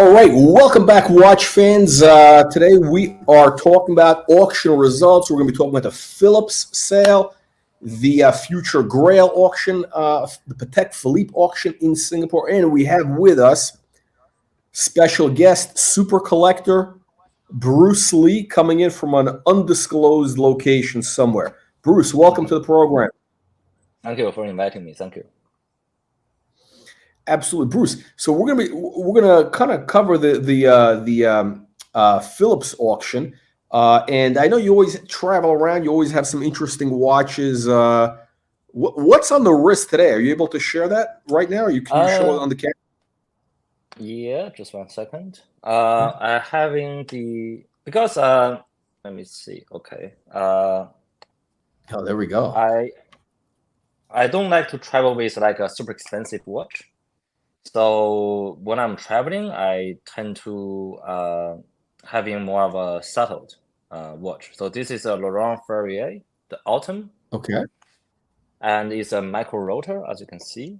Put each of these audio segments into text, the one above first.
All right, welcome back, watch fans. Today we are talking about auction results. We're going to be talking about the Phillips sale, the Future Grail auction, the Patek Philippe auction in Singapore, and we have with us special guest, super collector Bruce Lee, coming in from an undisclosed location somewhere. Bruce, welcome to the program. Thank you for inviting me. Thank you. Absolutely, Bruce. So we're gonna kind of cover the Phillips auction, and I know you always travel around. You always have some interesting watches. What's on the wrist today? Are you able to share that right now? Or can you show it on the camera? Yeah, just 1 second. I having the because let me see. Okay. Oh, there we go. I don't like to travel with like a super expensive watch. So when I'm traveling, I tend to having more of a settled watch. So this is a Laurent Ferrier, the Autumn. Okay. And it's a micro rotor, as you can see.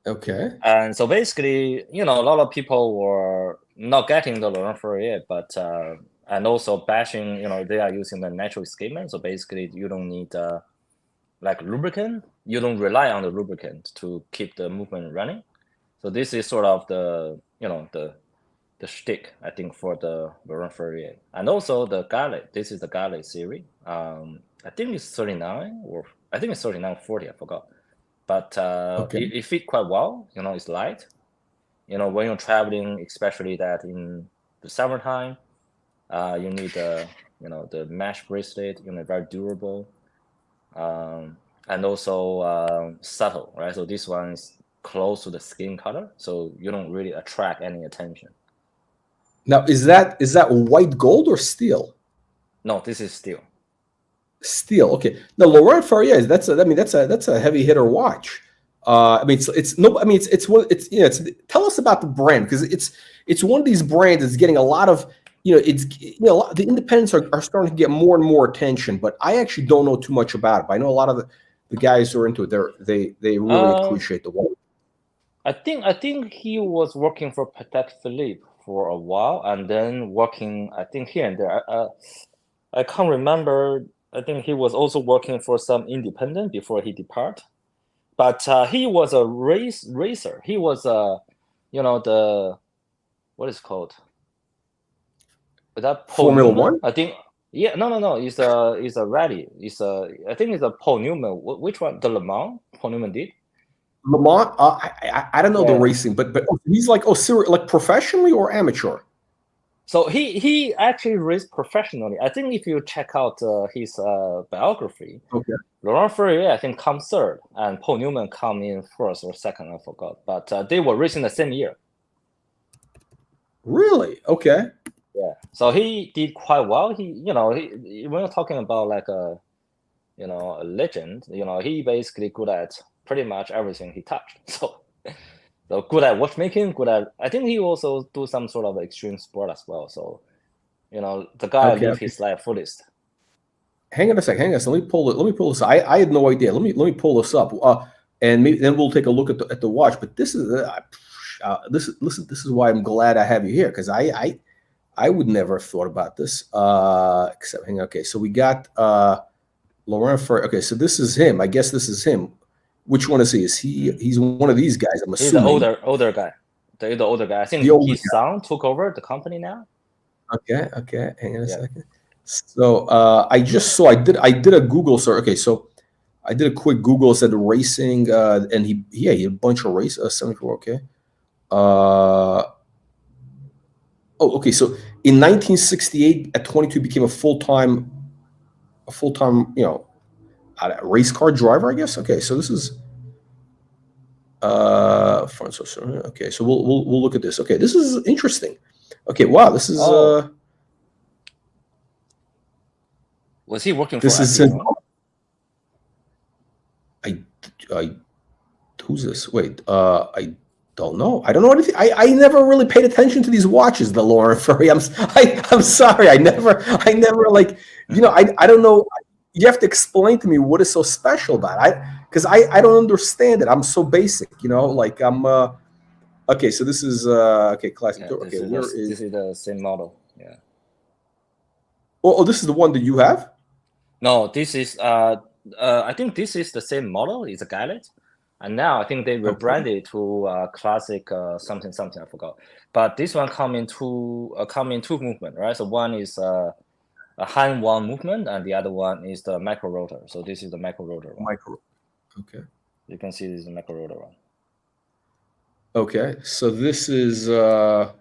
Okay. And so basically, a lot of people were not getting the Laurent Ferrier, but and also bashing, they are using the natural escapement. So basically, you don't need like lubricant. You don't rely on the lubricant to keep the movement running. So this is sort of the the shtick, I think, for the Laurent Ferrier. And also the Gallet. This is the Gallet series. I think it's 39 or I think it's 3940. I forgot. But it fit quite well. It's light. When you're traveling, especially that in the summertime, you need the mesh bracelet. Very durable. And also subtle, right? So this one is close to the skin color, so you don't really attract any attention. Now, is that white gold or steel? No, this is steel. Steel. Okay. Now, Laurent Ferrier, that's a heavy hitter watch. Tell us about the brand, because it's one of these brands that's getting a lot of the independents are starting to get more and more attention, but I actually don't know too much about it. But I know a lot of the guys who are into it. They really appreciate the watch. I think he was working for Patek Philippe for a while, and then working, I think, here and there. I can't remember. I think he was also working for some independent before he depart. But he was a racer. He was the what is it called? That Formula One? I think. Yeah, no. It's a rally. I think it's a Paul Newman. Which one? The Le Mans Paul Newman did. Le Mans. I don't know the racing, but he's like professionally or amateur. So he actually raced professionally. I think if you check out his biography, Laurent Ferrier I think come third, and Paul Newman come in first or second. I forgot, but they were racing the same year. Really? Okay. Yeah, so he did quite well. When you're talking about like a legend, he basically good at pretty much everything he touched. So good at watchmaking, I think he also do some sort of extreme sport as well. So, the guy lived his life fullest. Hang on a second. Let me pull this. I had no idea. Let me pull this up. And maybe then we'll take a look at the watch. But this is this is why I'm glad I have you here, because I would never have thought about this. Except, hang on. Okay, so we got Laurent Ferrier. Okay, so this is him. I guess this is him. Which one is he? He's one of these guys? I'm assuming. He's the older guy. The older guy. I think his son took over the company now. Okay. Hang on a second. So I just saw. I did a Google search. Okay, so I did a quick Google. Said racing, and he had a bunch of race. 74. Okay. Okay. So in 1968, at 22, became a full-time, race car driver, I guess. Okay, so this is okay, so we'll look at this. Okay, this is interesting. Okay, wow, this is was he working this for is I who's this? Wait, I don't know. I don't know anything. I never really paid attention to these watches, the Laurent Ferrier. I'm sorry. I never like, I don't know. You have to explain to me what is so special about it. Because I don't understand it. I'm so basic, like I'm Okay, so this is okay, classic. Yeah, Okay, where is? This is the same model. Yeah. Oh, this is the one that you have. No, this is I think this is the same model. It's a Gallet, and now I think they rebranded to classic something something. I forgot. But this one come in two movement, right? So one is a hand one movement, and the other one is the micro rotor. So this is the micro rotor one. Micro. Okay. You can see this is the micro rotor one. Okay, so this is so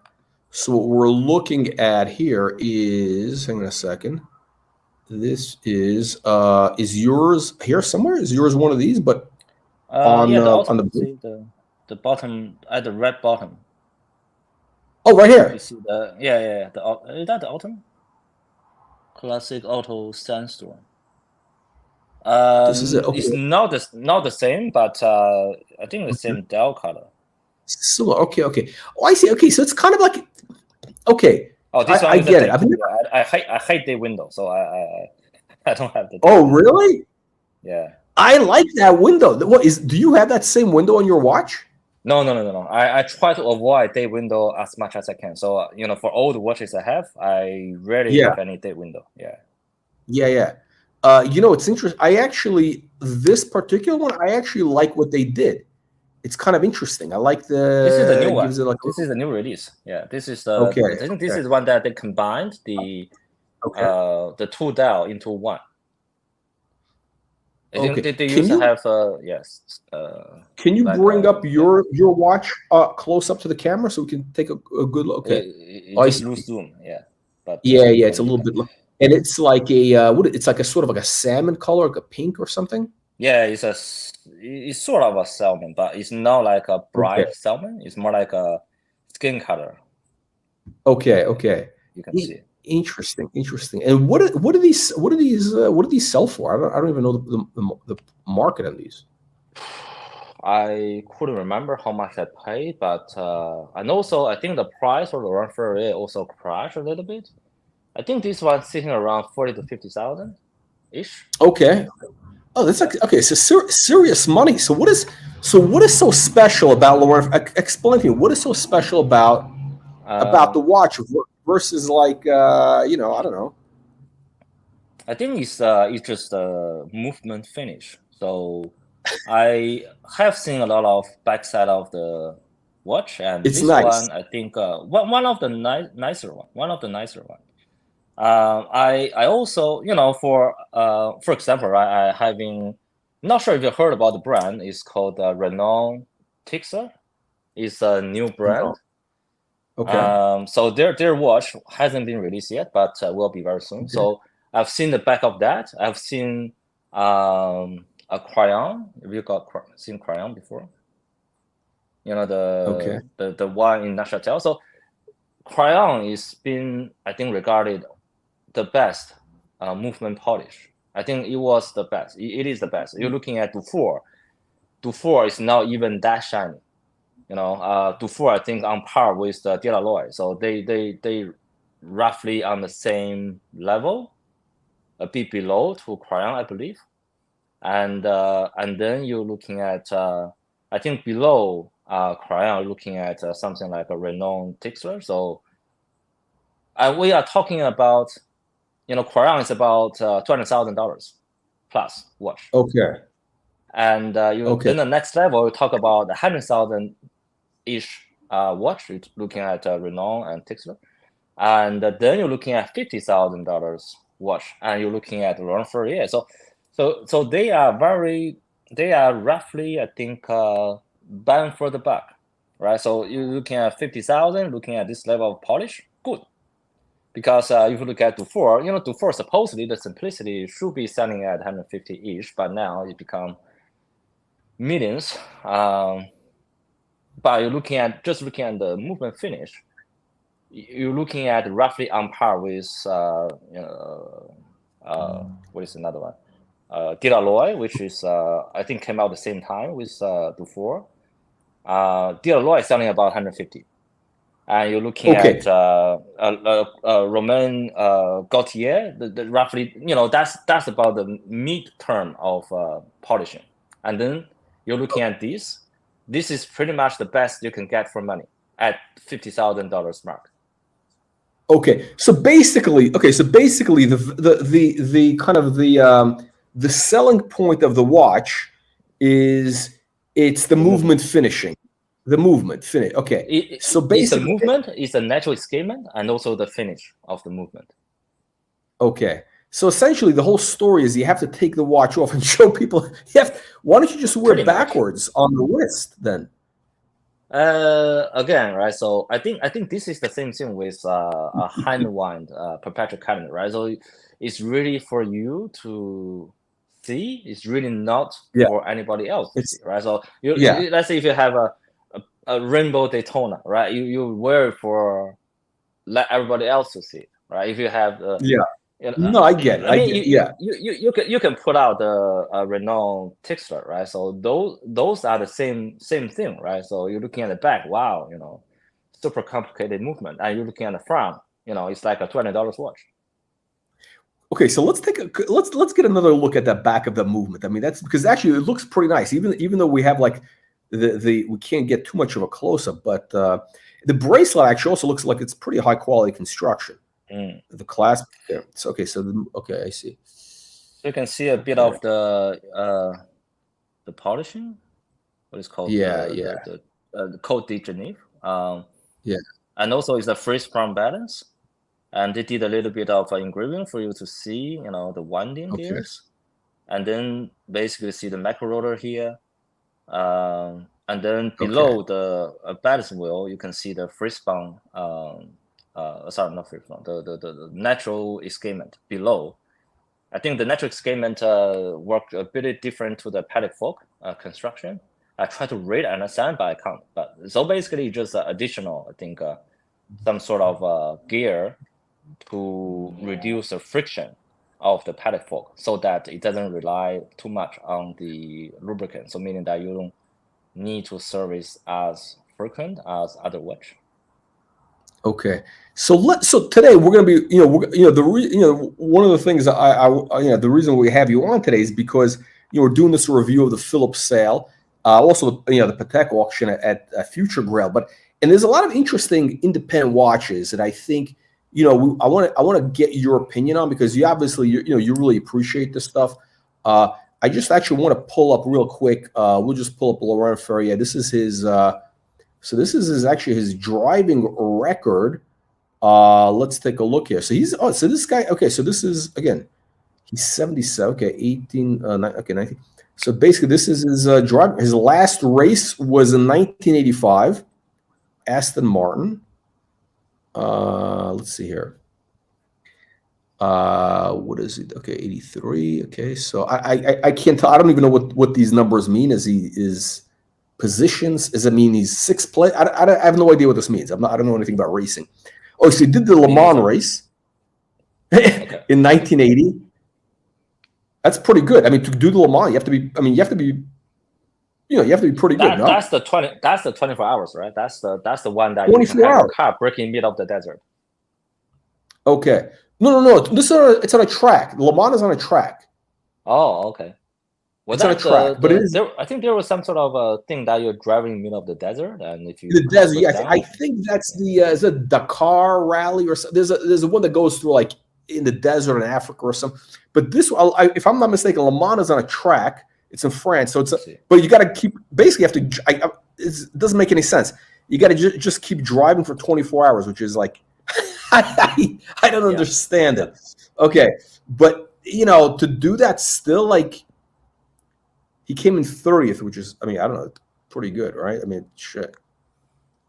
what we're looking at here is, hang on a second. This is yours here somewhere? Is yours one of these? But on yeah, on the see the bottom at the red bottom. oh, right here. You see the is that the Autumn? Classic Auto Sandstorm. This is it. Okay. It's not the same, but I think the same dial color. Similar. Okay, okay. Oh, I see. Okay, so it's kind of like okay. Oh, this one I get it. I hate the window, so I don't have the. Oh, really? Yeah. I like that window. What is? Do you have that same window on your watch? No. I try to avoid day window as much as I can. So for all the watches I have, I rarely have any day window. Yeah. Yeah. It's interesting. This particular one, I actually like what they did. It's kind of interesting. I like the. This is the new one. This is the new release. Yeah, this is the. Okay. I think this is one that they combined the two dial into one. I think they used to have yes. Can you bring up your watch close up to the camera so we can take a good look? Okay. Just lose zoom. Yeah. But yeah, it's a little bit, and it's like a it's like a sort of like a salmon color, like a pink or something. Yeah, it's sort of a salmon, but it's not like a bright salmon. It's more like a skin color. Okay. You can see. Interesting. And what do these sell for? I don't even know the market on these. I couldn't remember how much I paid, but and also I think the price for the Rolex Ferrier also crashed a little bit. I think this one's sitting around 40,000 to 50,000 ish. Okay. Oh, that's like okay. So serious money. So what is so special about Laurent? Explain to me what is so special about the watch versus like I don't know. I think it's just a movement finish. So I have seen a lot of backside of the watch, and it's this nice. one I think one of the nicer one. I also for example, I having not sure if you heard about the brand. It's called Renault Tixer. It's a new brand. Okay. So their watch hasn't been released yet, but will be very soon. Okay. So I've seen the back of that. I've seen a crayon. Have you seen crayon before? The one in Neuchâtel. So crayon is been, I think, regarded the best movement polish. I think it was the best. It is the best. You're looking at Dufour. Dufour is not even that shiny. Dufour, I think, on par with the De La Loy. So they roughly on the same level, a bit below to crayon, I believe. And then you're looking at I think below crayon, looking at something like a Renault Tixler. So we are talking about crayon is about $200,000 plus watch. Okay. And then the next level, you talk about 100,000 ish watch. You're looking at Renault and Tixler, and then you're looking at $50,000 watch, and you're looking at Rolex Ferrier. So they are roughly, I think, bang for the buck, right? So you're looking at 50,000, looking at this level of polish, good. Because if you look at Dufour, Dufour supposedly the simplicity should be selling at 150-ish, but now it become millions. But you're looking at the movement finish, you're looking at roughly on par with what is another one? De La Loy, which is I think came out the same time with Dufour. De La Loy is selling about 150. And you're looking at Romain Gaultier, the roughly, that's about the mid term of polishing. And then you're looking at this, this is pretty much the best you can get for money at $50,000 mark. Okay, so basically, the kind of the selling point of the watch is it's the movement finishing, the movement finish. Okay, so basically, it's the movement, it's the natural escapement, and also the finish of the movement. Okay, so essentially, the whole story is you have to take the watch off and show people. Why don't you just wear it backwards on the wrist then? Again, right? So I think this is the same thing with a hand wind perpetual cabinet, right? So it's really for you to see. It's really not for anybody else to see, right? So let's say if you have a rainbow Daytona, right? You wear it for let everybody else to see, right? If you have no, I get it. I mean, you can put out the Renault Tixter, right? So those are the same thing, right? So you're looking at the back, wow, super complicated movement, and you're looking at the front, it's like a $20 watch. Okay, so let's get another look at the back of the movement. I mean, that's because actually it looks pretty nice, even though we have like we can't get too much of a close up, but the bracelet actually also looks like it's pretty high quality construction. The clasp there. Okay, so okay, I see. So you can see a bit of the polishing. What is called the Côte de Genève. And also it's a freeze from balance, and they did a little bit of engraving for you to see, the winding gears, and then basically see the macro rotor here, and then below the balance wheel you can see the freeze bound. Sorry, not free flow. The natural escapement below. I think the natural escapement worked a bit different to the Patek Philippe construction. I try to read and understand, but I can't. But so basically, just additional, I think, some sort of gear to reduce the friction of the Patek Philippe, so that it doesn't rely too much on the lubricant. So meaning that you don't need to service as frequent as other watch. Okay, so today we're going to be, one of the things the reason we have you on today is because we're doing this review of the Philips sale, also the Patek auction at Future Grail, and there's a lot of interesting independent watches that I think I want to get your opinion on, because you obviously you really appreciate this stuff. I just actually want to pull up real quick. We'll just pull up Laurent Ferrier. This is his. So this is actually his driving record. Let's take a look here. So so this guy, okay, so this is, again, he's 77, okay, 18, 19. So basically this is his drive. His last race was in 1985, Aston Martin. Let's see here. What is it? Okay, 83. Okay, so I can't tell. I don't even know what these numbers mean. Is positions? Does it mean he's sixth place? I have no idea what this means. I don't know anything about racing. Oh, so he did the Le Mans race in 1980. That's pretty good. I mean, to do the Le Mans, you have to be pretty good. That's the 24 hours, right? That's the one that 24 you can have hours. a car breaking mid of the desert. Okay. No. It's on a track. Le Mans is on a track. Oh, okay. It's on a track, but it is. I think there was some sort of thing that you're driving in the middle of the desert, and if you the desert, yeah, I think that's the is a Dakar rally or something. There's a one that goes through like in the desert in Africa or something. But this, if I'm not mistaken, Le Mans is on a track. It's in France, so but you got to keep. Basically, you have to. It doesn't make any sense. You got to just keep driving for 24 hours, which is like I don't understand it. Okay, but to do that still like. He came in 30th, which is, I don't know, pretty good, right? I mean, shit.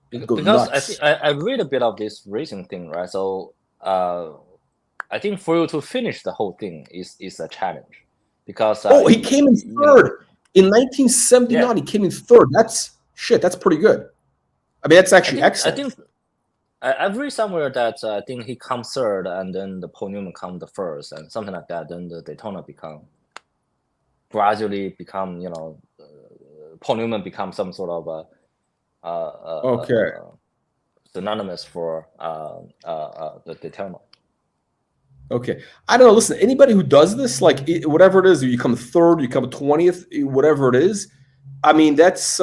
Because I read a bit of this racing thing, right? So I think for you to finish the whole thing is a challenge, because he came in third in 1979. Yeah. He came in third. That's pretty good. I mean, that's actually excellent. I think I've read somewhere that I think he comes third, and then the Paul Newman comes the first, and something like that. Then the Daytona gradually become, Paul Newman becomes some sort of synonymous for the Daytona. Okay, I don't know. Listen, anybody who does this, like whatever it is, you come third, you come 20th, whatever it is, I mean, that's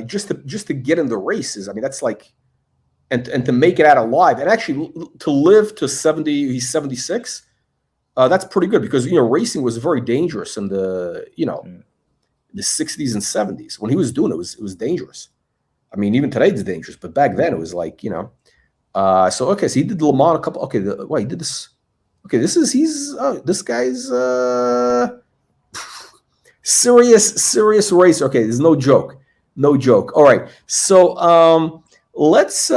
just to get in the races. I mean, that's like, and to make it out alive, and actually to live to 70. He's 76. That's pretty good because racing was very dangerous in the the 60s and 70s when he was doing it. It was dangerous. I mean, even today it's dangerous, but back then it was like So okay, so he did Le Mans a couple. Okay, he did this. Okay, this guy's serious racer. Okay, there's no joke. All right, so let's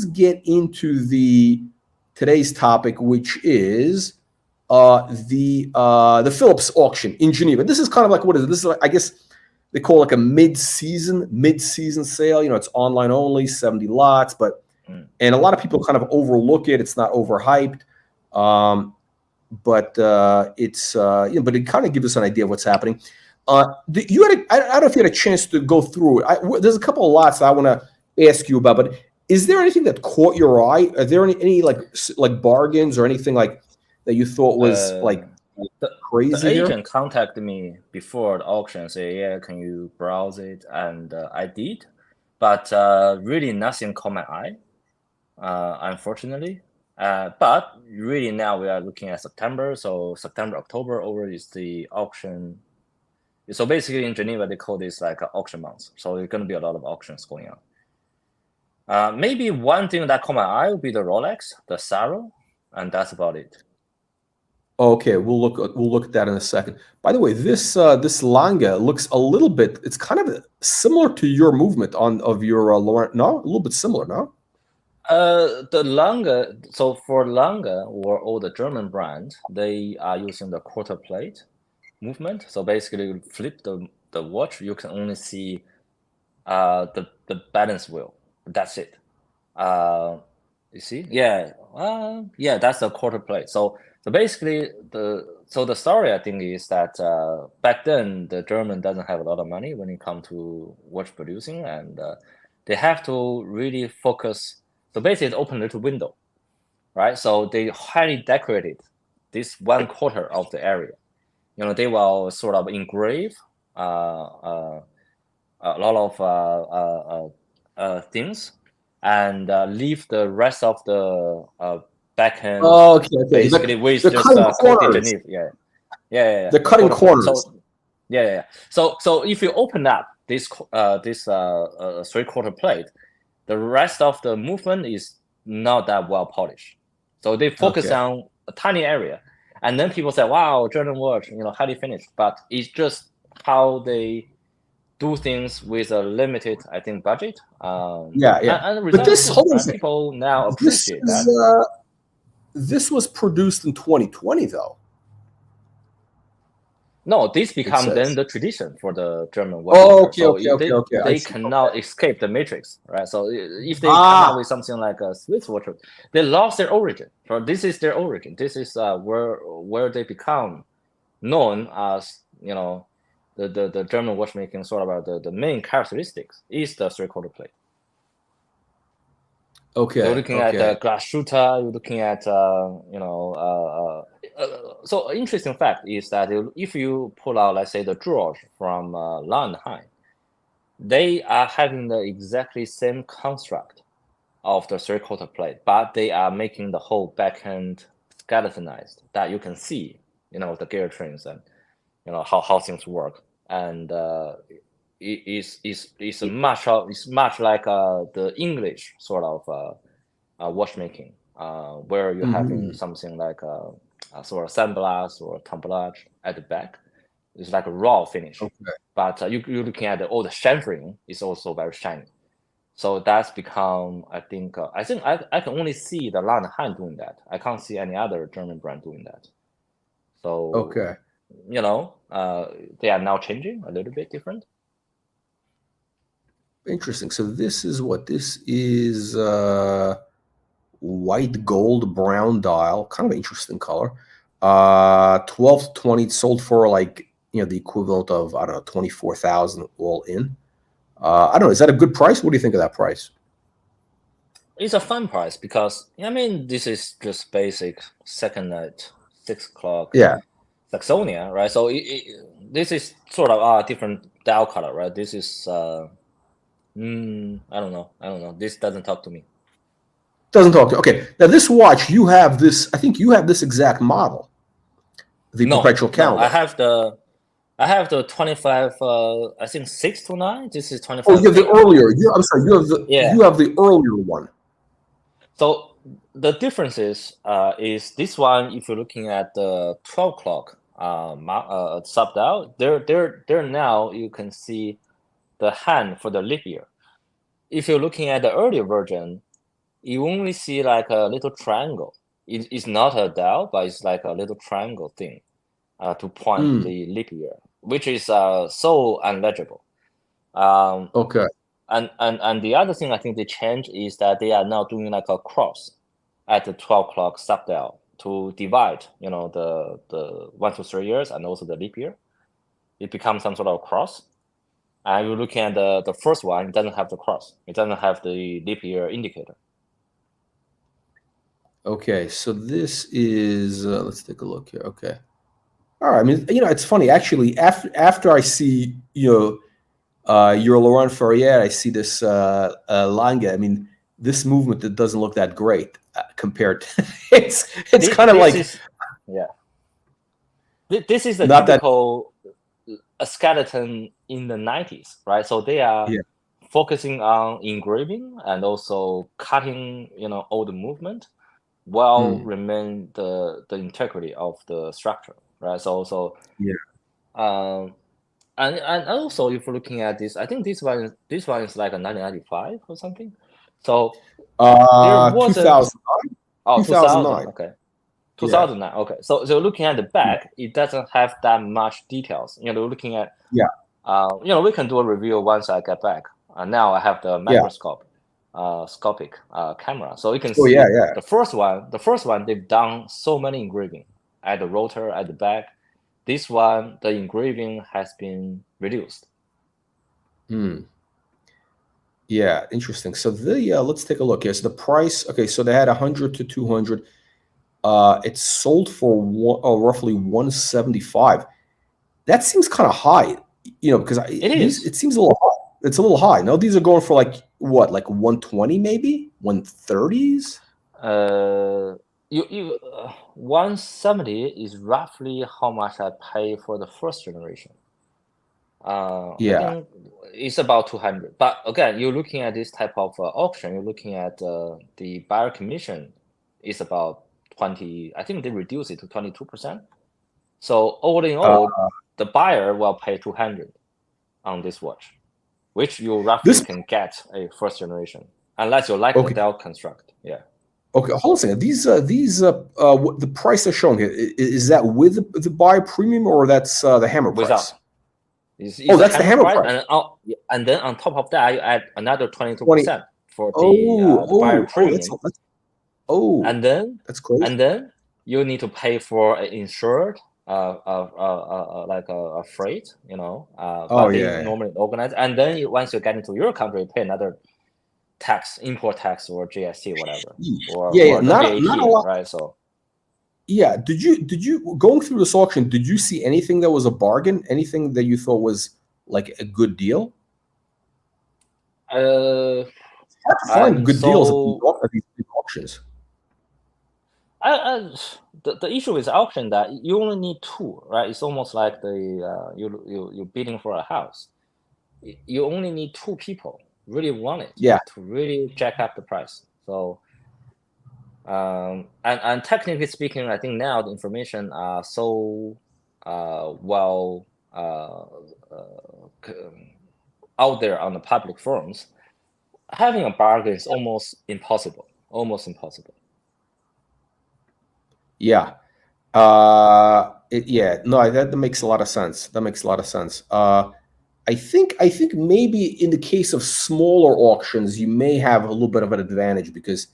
get into today's topic, which is the Phillips auction in Geneva. This is kind of like, what is it? This is like, I guess they call it like a mid-season sale. It's online only, 70 lots, and a lot of people kind of overlook it. It's not overhyped. But it's but it kind of gives us an idea of what's happening. I don't know if you had a chance to go through it. There's a couple of lots that I want to ask you about, but is there anything that caught your eye? Are there any like bargains or anything like that you thought was crazy? The agent contacted me before the auction and say, yeah, can you browse it? And I did, but really nothing caught my eye, unfortunately. But really now we are looking at September. So September, October over is the auction. So basically in Geneva, they call this like an auction month. So there's going to be a lot of auctions going on. Maybe one thing that caught my eye would be the Rolex, the Saro, and that's about it. Okay, we'll look at that in a second. By the way, this Lange looks a little bit. It's kind of similar to your movement of your Laurent. No, a little bit similar. No. The Lange. So for Lange or all the German brands, they are using the quarter plate movement. So basically, you flip the watch, you can only see the balance wheel. That's it. You see? Yeah. Yeah, that's the quarter plate. So basically, the story I think is that back then the German doesn't have a lot of money when it comes to watch producing, and they have to really focus. So basically, open a little window, right? So they highly decorated this 1/4 of the area. They will sort of engrave a lot of things and leave the rest of the backhand. Oh, okay. Basically, with just coated Geneva. Yeah. The cutting corners. So, yeah. So if you open up this 3/4 plate, the rest of the movement is not that well polished. So they focus on a tiny area, and then people say, "Wow, German watch, highly finished." But it's just how they do things with a limited, I think, budget. And but this people now appreciate that. This was produced in 2020, though. No, this becomes then the tradition for the German watch. Okay. They cannot escape the matrix, right? So if they come up with something like a Swiss watch, they lost their origin. So this is their origin. This is where they become known as, the German watchmaking sort of the main characteristics is the 3/4 plate. Okay. You're looking at the glass shooter. You're looking at so interesting fact is that if you pull out, let's say, the Journe from Lanheim, they are having the exactly same construct of the 3/4 plate, but they are making the whole backhand skeletonized that you can see, the gear trains and how things work, and it's much like the English sort of watchmaking, where you're having something like a sort of sandblast or templage at the back. It's like a raw finish, but you're looking at all the chamfering is also very shiny. So that's become, I think I can only see the Lanheim doing that. I can't see any other German brand doing that. So they are now changing a little bit different. Interesting. So this is white gold brown dial, kind of interesting color. 12 to 20 sold for like the equivalent of, I don't know, 24,000 all in. I don't know, is that a good price? What do you think of that price? It's a fun price because this is just basic second night 6 o'clock. Yeah. Saxonia, right? So this is sort of a different dial color, right? This is I don't know. This doesn't talk to me. Doesn't talk to. Okay, now this watch, you have this. I think you have this exact model, the perpetual calendar. I have the 25. I think 629. This is 25. Oh, you have the earlier. I'm sorry. You have the earlier one. So the difference is this one. If you're looking at the 12 o'clock sub dial, there now you can see the hand for the leap year. If you're looking at the earlier version, you only see like a little triangle. It's not a dial, but it's like a little triangle thing to point the leap year, which is so unlegible. Okay. And the other thing I think they changed is that they are now doing like a cross at the 12 o'clock sub dial to divide, the 1 to 3 years and also the leap year. It becomes some sort of cross. And you're looking at the first one, it doesn't have the cross. It doesn't have the leap year indicator. Okay, so this is, let's take a look here. Okay. All right. I mean, it's funny, actually, after I see, your Laurent Ferrier, I see this Lange. I mean, this movement that doesn't look that great compared to, it's kind of like. This is the typical skeleton in the 90s, right? So they are focusing on engraving and also cutting, all the movement while remain the integrity of the structure, right? So and also if you're looking at this, I think this one is like a 1995 or something. So there was 2009. 2009. Okay. 2009. Okay. So looking at the back, it doesn't have that much details. Looking at we can do a review once I get back. Now I have the microscopic camera, so you can see the first one. The first one, they've done so many engraving at the rotor, at the back. This one, the engraving has been reduced. Yeah, interesting. So let's take a look here. So the price, okay, so they had 100 to 200. It's sold for roughly 175. That seems kind of high, because it seems a little high. It's a little high. No, these are going for like what, like 120 maybe, 130s. 170 is roughly how much I pay for the first generation. I think it's about 200. But again, you're looking at this type of auction. You're looking at the buyer commission is about 20. I think they reduce it to 22%. So all in all, the buyer will pay 200 on this watch, which you roughly can get a first generation, unless you like the dial construct. Yeah. Okay, hold on a second. These the price they're showing here, is that with the buyer premium, or that's the hammer price? Without. That's the hammer price. And then on top of that, you add another 22% for the buyer premium. And then that's crazy. And then you need to pay for an insured, like a freight, but they normally organize. And then once you get into your country, you pay another tax, import tax or GST, whatever, or not VAT, a lot, right? So did you going through this auction? Did you see anything that was a bargain? Anything that you thought was like a good deal? It's hard to find good deals at these big auctions. The issue with auction that you only need two, right? It's almost like you're bidding for a house. You only need two people really want it to really jack up the price. So and technically speaking, I think now the information are so well out there on the public forums. Having a bargain is almost impossible. Yeah. That makes a lot of sense. I think maybe in the case of smaller auctions, you may have a little bit of an advantage because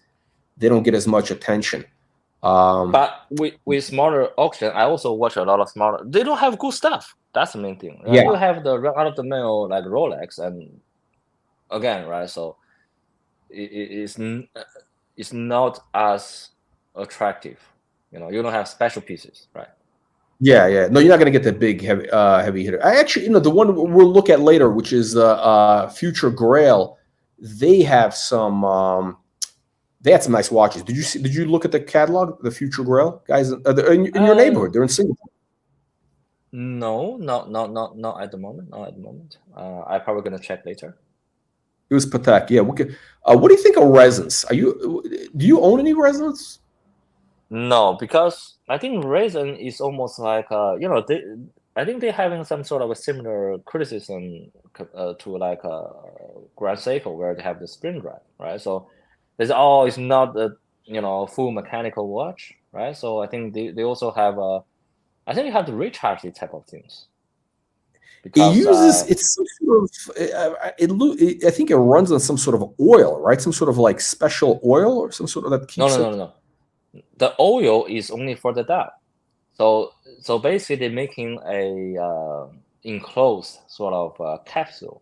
they don't get as much attention. But with smaller auction, I also watch a lot of smaller. They don't have good stuff. That's the main thing. Right? You have the out of the mill like Rolex, and again, right? So it's not as attractive. You don't have special pieces, right? Yeah. No, you're not going to get the big heavy hitter. I actually, the one we'll look at later, which is Future Grail. They have some. They had some nice watches. Did you look at the catalog, the Future Grail guys? In your neighborhood, they're in Singapore. No, not at the moment. Not at the moment. I'm probably gonna check later. It was Patek. Yeah. What do you think of resins? Do you own any resins? No, because I think resin is almost like I think they're having some sort of a similar criticism to like Grand Seiko, where they have the spring drive, right? So it's not a full mechanical watch, right? So I think they also have I think you have to recharge these type of things because It's some sort of I think it runs on some sort of oil, right? Some sort of like special oil or some sort of that keeps no. The oil is only for the dial. So basically, they're making a enclosed sort of capsule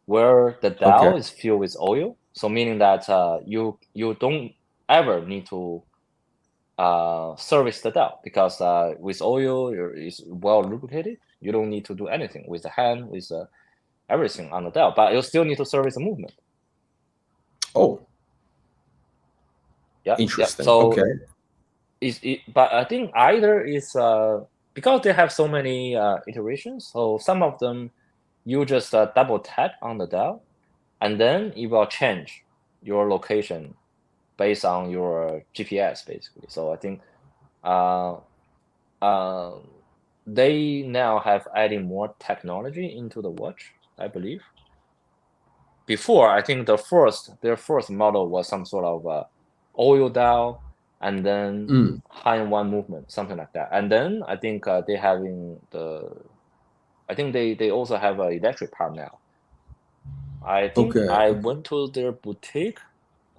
where the dial is filled with oil. So meaning that you don't ever need to service the dial, because with oil it's well lubricated. You don't need to do anything with the hand, with everything on the dial, but you still need to service the movement. Oh, yeah. interesting. So okay. But I think either is because they have so many iterations. So some of them you just double tap on the dial, and then it will change your location based on your GPS, basically. So I think they now have adding more technology into the watch, I believe. Before, I think their first model was some sort of oil dial, and then hand-in-one movement, something like that. And then I think they having I think they also have an electric part now. I think I went to their boutique,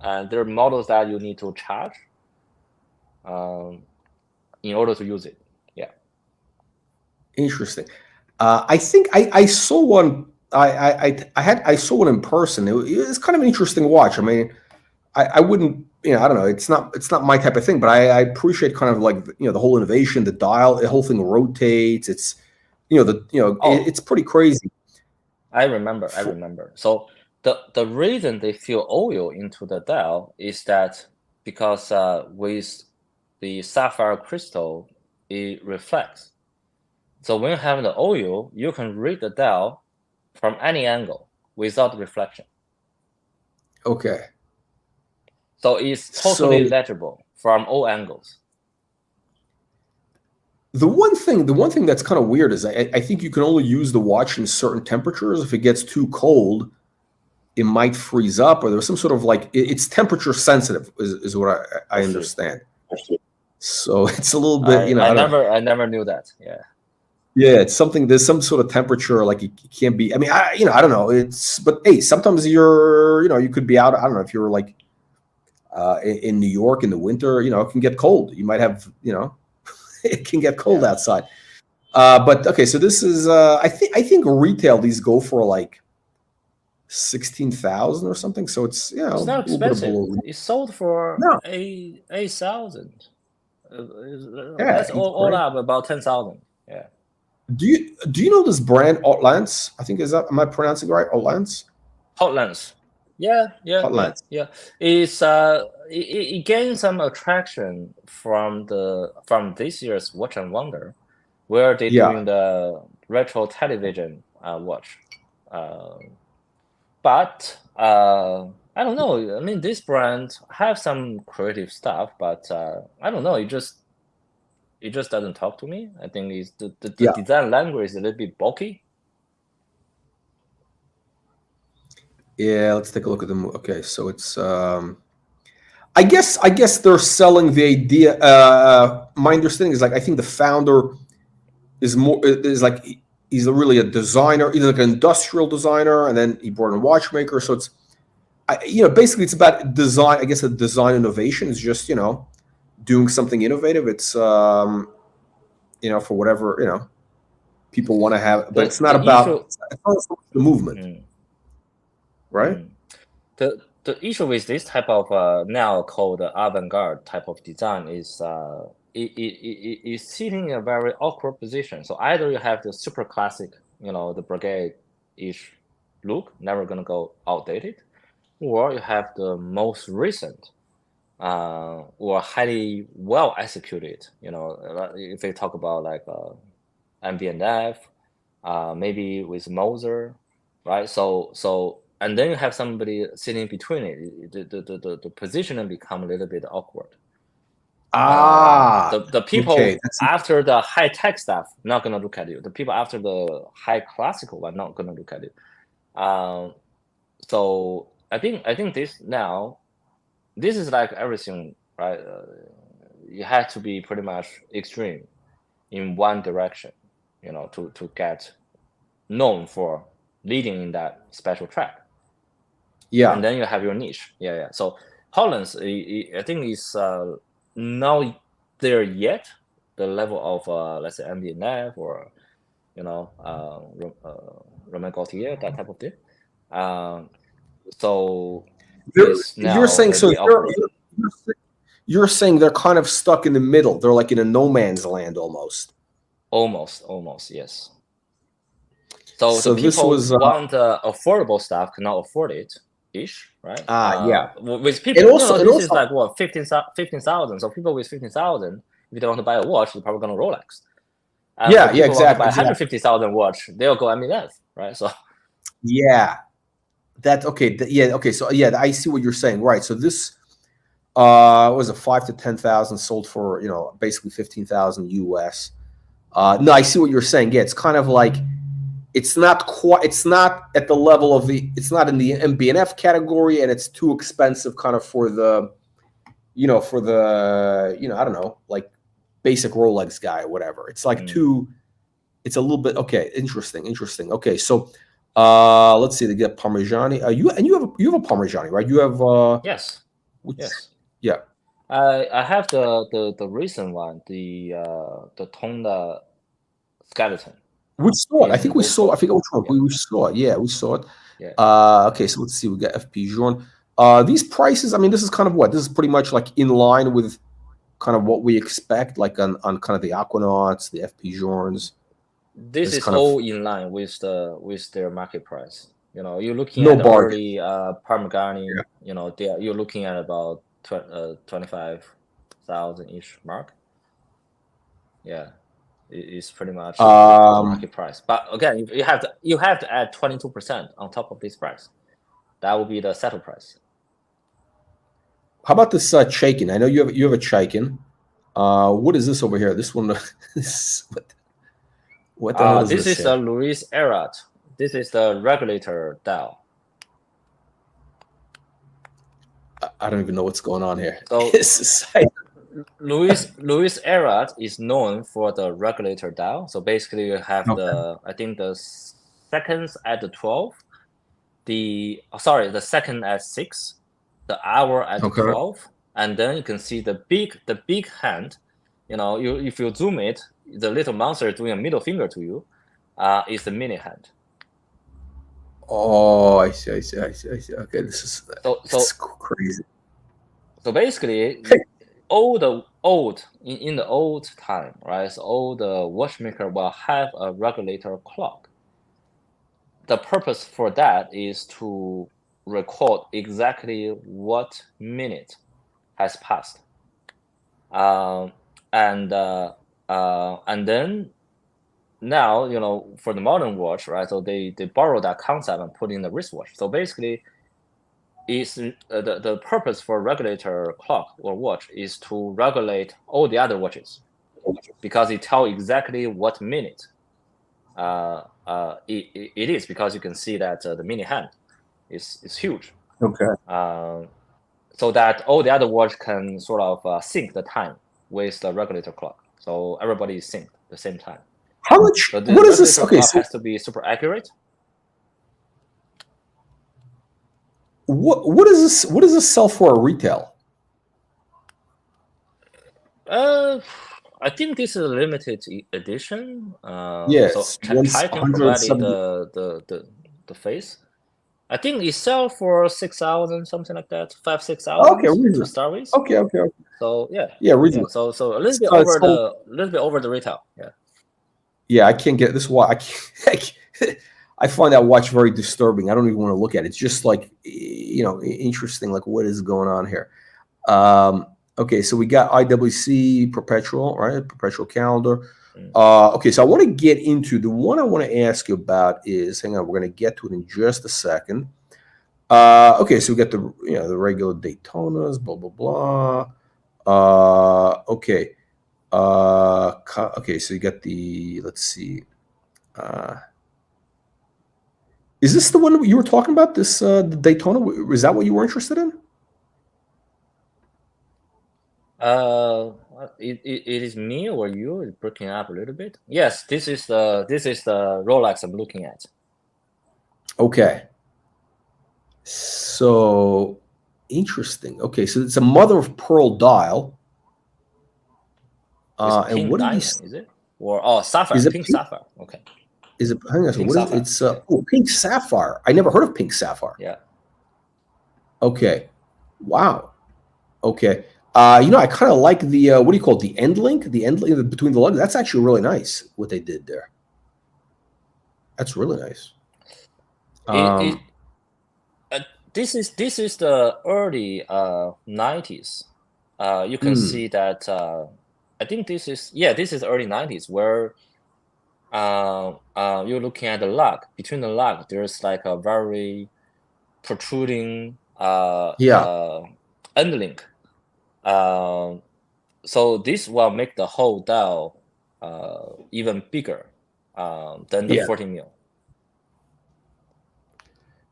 and there are models that you need to charge in order to use it. Yeah. Interesting. I think I saw one. I saw one in person. It was kind of an interesting watch. I mean, I wouldn't, I don't know. It's not my type of thing, but I appreciate kind of like the whole innovation, the dial, the whole thing rotates. It's it's pretty crazy. I remember. So the reason they fill oil into the dial is that because with the sapphire crystal, it reflects. So when you have the oil, you can read the dial from any angle without reflection. Okay. So it's totally legible from all angles. The one thing that's kind of weird is I think you can only use the watch in certain temperatures. If it gets too cold, it might freeze up, or there's some sort of like it's temperature sensitive is what I understand. So it's a little bit, I never knew that. Yeah. Yeah, it's something. There's some sort of temperature, like it can't be. I mean, I don't know. But hey, sometimes you could be out. I don't know if you're like in New York in the winter. It can get cold. You might have, it can get cold outside. But okay, so this is. I think retail these go for like 16,000 or something. So it's it's not expensive. It's sold for 8,000. That's all up about 10,000. Yeah. Do you know this brand Hautlence? I think am I pronouncing it right? Hautlence. Hautlence. Yeah. Hautlence. Yeah. It's it gained some attraction from this year's Watch and Wonder, where they're doing the retro television watch. But I don't know. I mean, this brand have some creative stuff, but I don't know. It just doesn't talk to me. I think it's the design language is a little bit bulky. Yeah, let's take a look at them. Okay, so it's I guess they're selling the idea. My understanding is like I think the founder is like he's really a designer. He's like an industrial designer, and then he brought in a watchmaker. So it's basically it's about design. I guess a design innovation is just doing something innovative. It's for whatever people want to have, but it's not about the movement, right? The issue with this type of now called avant-garde type of design is is sitting in a very awkward position. So either you have the super classic, the brigade-ish look, never gonna go outdated, or you have the most recent or highly well executed. If they talk about like MB&F, maybe with Moser, right? So and then you have somebody sitting between it. The positioning become a little bit awkward. The people okay. after the high tech stuff not gonna look at you. The people after the high classical are not gonna look at you. So I think this is like everything, right? You have to be pretty much extreme in one direction, to get known for leading in that special track. Yeah. And then you have your niche. Yeah. So Hautlence, I think is not there yet. The level of let's say MB&F or Romain Gaultier, that type of thing. So it's now You're saying so. the awkward. You're saying they're kind of stuck in the middle. They're like in a no man's land almost. Almost, yes. So the this people was want affordable stuff, cannot afford it, right? yeah. With people, this is like what 15,000. So people with 15,000, if they want to buy a watch, they're probably going to Rolex. And Yeah, if people want to buy exactly. 150,000 watch, they'll go MB&F, right? So yeah, that okay. Okay. So yeah, I see what you're saying. Right. So this was a 5 to 10,000 sold for basically 15,000 US. No, I see what you're saying. Yeah, it's kind of like it's not at the level of it's not in the MB&F category, and it's too expensive kind of for the I don't know, like basic Rolex guy or whatever. It's like it's a little bit okay. Interesting. Okay, so let's see. They get Parmigiani. You have a Parmigiani, right? You have yes. Yeah. I have the recent one, the Tonda skeleton. We saw it. I think we saw. I forget which one. We saw it. Yeah, we saw it. Yeah. Okay, so let's see. We got FP Journe. These prices. I mean, this is kind of what this is pretty much like in line with kind of what we expect, like on kind of the Aquanauts, the FP Journes. This is all in line with their market price. You're looking at early Parmigiani. Yeah. You're looking at about 25,000 ish mark. Yeah, it's pretty much market price. But again, you have to add 22% on top of this price. That will be the settle price. How about this Chaikin? I know you have a Chaikin. What is this over here? This one. What the hell is this? This is a Louis Erard. This is the regulator dial. I don't even know what's going on here. So Louis Erard is known for the regulator dial. So basically, you have I think the seconds at the 12, the second at 6, the hour at 12, and then you can see the big hand. If you zoom it, the little monster doing a middle finger to you is the mini hand. Oh, I see. Okay, this is crazy. So basically, in the old time, right? So all the watchmaker will have a regulator clock. The purpose for that is to record exactly what minute has passed. And then now, for the modern watch, right? So they borrow that concept and put in the wristwatch. So basically, is the purpose for regulator clock or watch is to regulate all the other watches, because it tells exactly what minute it is, because you can see that the mini hand is huge. Okay. So that all the other watch can sort of sync the time with the regulator clock. So everybody is synced at the same time. How much? So what is this? Okay, so has to be super accurate. What is this? What does this sell for at retail? I think this is a limited edition. Yes, so Chaikin provided the face, I think it sell for 6,000, something like that, 5-6 Okay, thousand to reasonable. start with. Okay, okay, okay. So yeah, Yeah, yeah. reasonable. So a little bit So, over so the retail. Yeah. yeah, I can't get this. Why I can't. I find that watch very disturbing. I don't even want to look at it. It's just like interesting. Like what is going on here? Okay, so we got IWC perpetual, right? Perpetual calendar. Okay, so I want to get into the one I want to ask you about is, hang on, we're going to get to it in just a second. Okay, so we got the regular Daytonas, blah blah blah. Okay, okay, so you got the, let's see, is this the one you were talking about? This the Daytona? Is that what you were interested in? It is me or you? It's breaking up a little bit. Yes, this is the Rolex I'm looking at. Okay. So interesting. Okay, so it's a mother of pearl dial. With And pink what did you? diamond, is it? Or sapphire? Is it Pink pink? sapphire. Okay. Is it? Hang on. So Pink what is sapphire. it's? Pink sapphire. I never heard of pink sapphire. Yeah. Okay. Wow. Okay. I kind of like the what do you call it? The end link? The end link between the lugs. That's actually really nice what they did there. That's really nice. This is the early 90s. You can see that. I think this is early 90s where you're looking at the lug. Between the lug, there's like a very protruding end link. So this will make the whole dial even bigger than the 40 mil.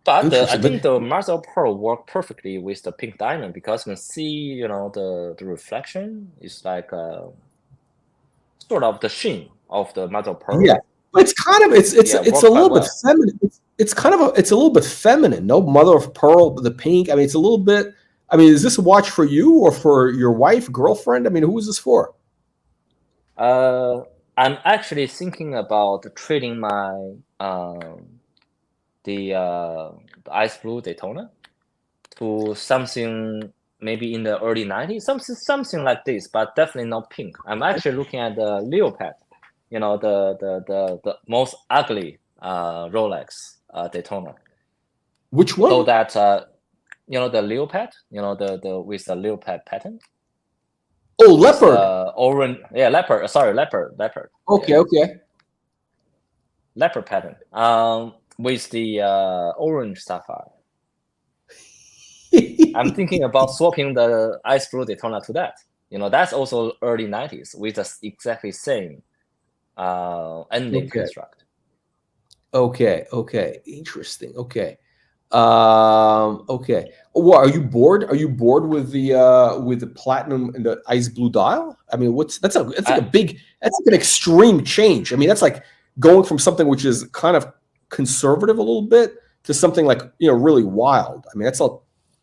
But I think the Marcel Pearl worked perfectly with the pink diamond because you can see, the reflection is like sort of the sheen of the Marcel Pearl. Yeah, but it's kind of it's a little bit feminine. It's kind of it's a little bit feminine. No, mother of pearl, the pink. I mean, it's a little bit. I mean, is this a watch for you or for your wife, girlfriend? I mean, who is this for? I'm actually thinking about trading my the ice blue Daytona to something maybe in the early 90s, something like this, but definitely not pink. I'm actually looking at the Leopard, the most ugly Rolex Daytona. Which one? So that the Leopard, the with the leopard pattern. Oh, leopard. Orange, yeah, leopard. Sorry, leopard. Okay, yeah. Okay. Leopard pattern. With the orange sapphire. I'm thinking about swapping the ice blue Daytona to that. That's also early 90s with the exactly same ending construct. Okay. Interesting. Okay. Okay. Well, are you bored? Are you bored with the platinum and the ice blue dial? I mean, that's like an extreme change. I mean, that's like going from something which is kind of conservative a little bit to something like really wild. I mean, that's an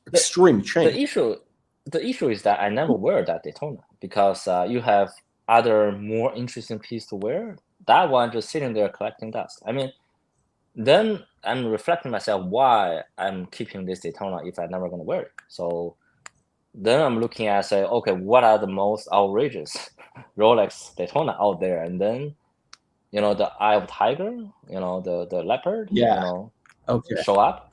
extreme change. The issue is that I never wear that Daytona because you have other more interesting piece to wear. That one just sitting there collecting dust. I mean, then I'm reflecting myself why I'm keeping this Daytona if I'm never going to wear it. So then I'm looking at okay, what are the most outrageous Rolex Daytona out there? And then, the Eye of Tiger, the leopard, show up.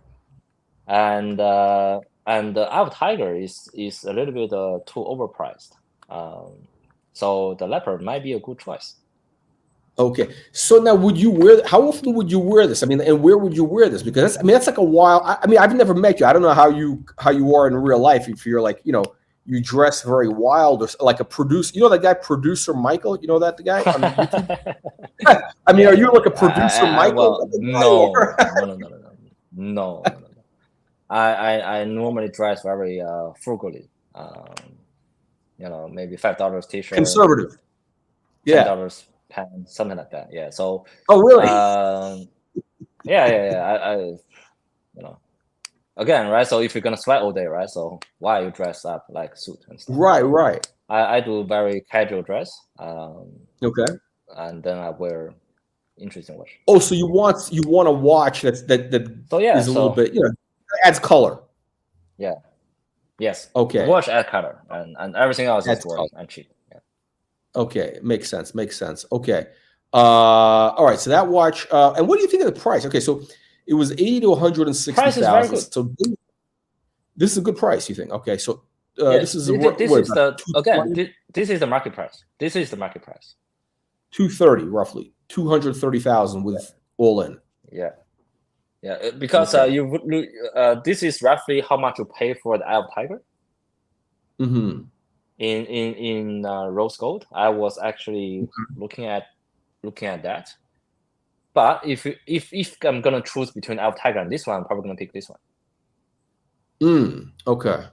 And the Eye of Tiger is a little bit too overpriced. So the leopard might be a good choice. Okay, so now how often would you wear this? I mean, and where would you wear this? Because that's like a while. I mean, I've never met you. I don't know how you are in real life. If you're like, you dress very wild or like a producer. That guy, producer Michael. You know that the guy on YouTube. I mean, are you like a producer Michael? No. I normally dress very frugally. Maybe $5 t-shirt. Conservative. Yeah. $10 pants, something like that. Yeah. So. Oh really? Yeah. Again, right? So if you're gonna sweat all day, right? So why you dress up like suit and stuff? Right. I do very casual dress. Okay. And then I wear interesting watch. Oh, so you want a watch that So yeah, is a little bit, adds color. Yeah. Yes. Okay. The watch add color, and everything else is boring and cheap. Yeah. Okay, makes sense. Okay. All right. So that watch. And what do you think of the price? Okay, so it was 80 to 160,000. Price is very good. So this is a good price, you think? Okay, so yes, this is this is the market price. This is the market price. 230 roughly, 230,000 with all in. Yeah, yeah. Because this is roughly how much you pay for the Eye of Tiger. Mm-hmm. In rose gold. I was actually looking at that. But if I'm gonna choose between Eye of Tiger and this one, I'm probably gonna pick this one. Okay.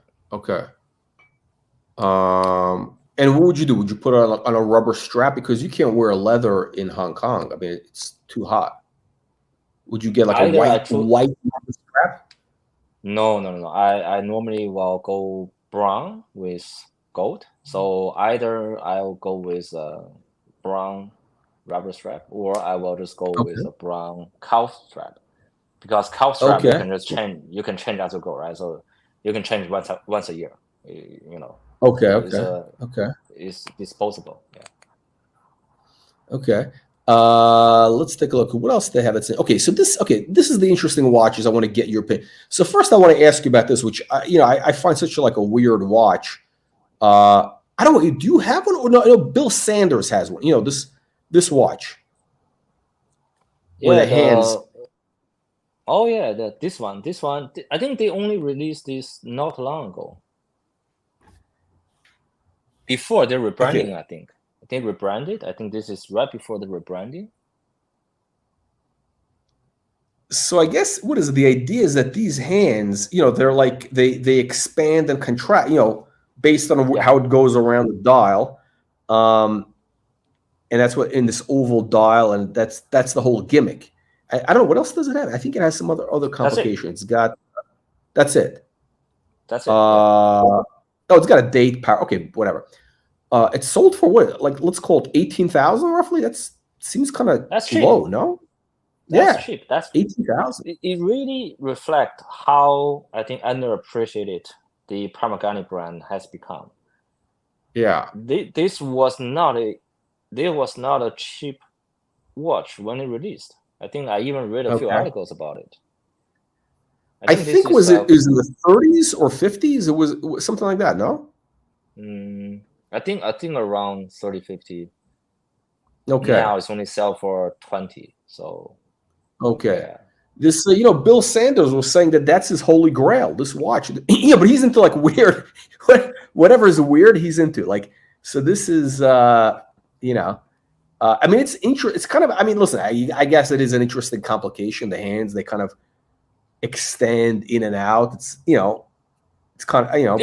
And what would you do? Would you put it on a rubber strap, because you can't wear leather in Hong Kong? I mean, it's too hot. Would you get like a white rubber strap? No. I normally will go brown with gold. So either I'll go with a brown rubber strap, or I will just go with a brown calf strap, because calf strap you can just change. You can change as you go, right? So you can change once a year. It's disposable. Yeah. Okay. Let's take a look. What else they have? Okay. So this is the interesting watches. I want to get your opinion. So first, I want to ask you about this, which I find such a weird watch. I don't know. Do you have one? Or no, Bill Sanders has one. This watch. Yeah. The hands. Oh yeah, this one. I think they only released this not long ago. Before the rebranding, I think they rebranded. I think this is right before the rebranding. So I guess what is it? The idea is that these hands, they're like they expand and contract, based on how it goes around the dial, and that's what in this oval dial, and that's the whole gimmick. I don't know what else does it have. I think it has some other complications. That's it. Oh, it's got a date power. Okay, whatever. It's sold for what? Like, let's call it 18,000 roughly. That seems kind of low, no? That's cheap. That's 18,000. It really reflects how I think underappreciated the Parmigiani brand has become. Yeah. This was not a cheap watch when it released. I think I even read a few articles about it. I think it was in the 30s or 50s. It was something like that, no? I think around 30, 50. Okay. Now it's only sell for 20. So. Okay. Yeah. This, Bill Sanders was saying that that's his holy grail, this watch. Yeah, but he's into like weird, whatever is weird, he's into. Like, so this is, I mean, it's It's kind of, I mean, listen, I guess it is an interesting complication. The hands, they kind of extend in and out. It's, it's kind of,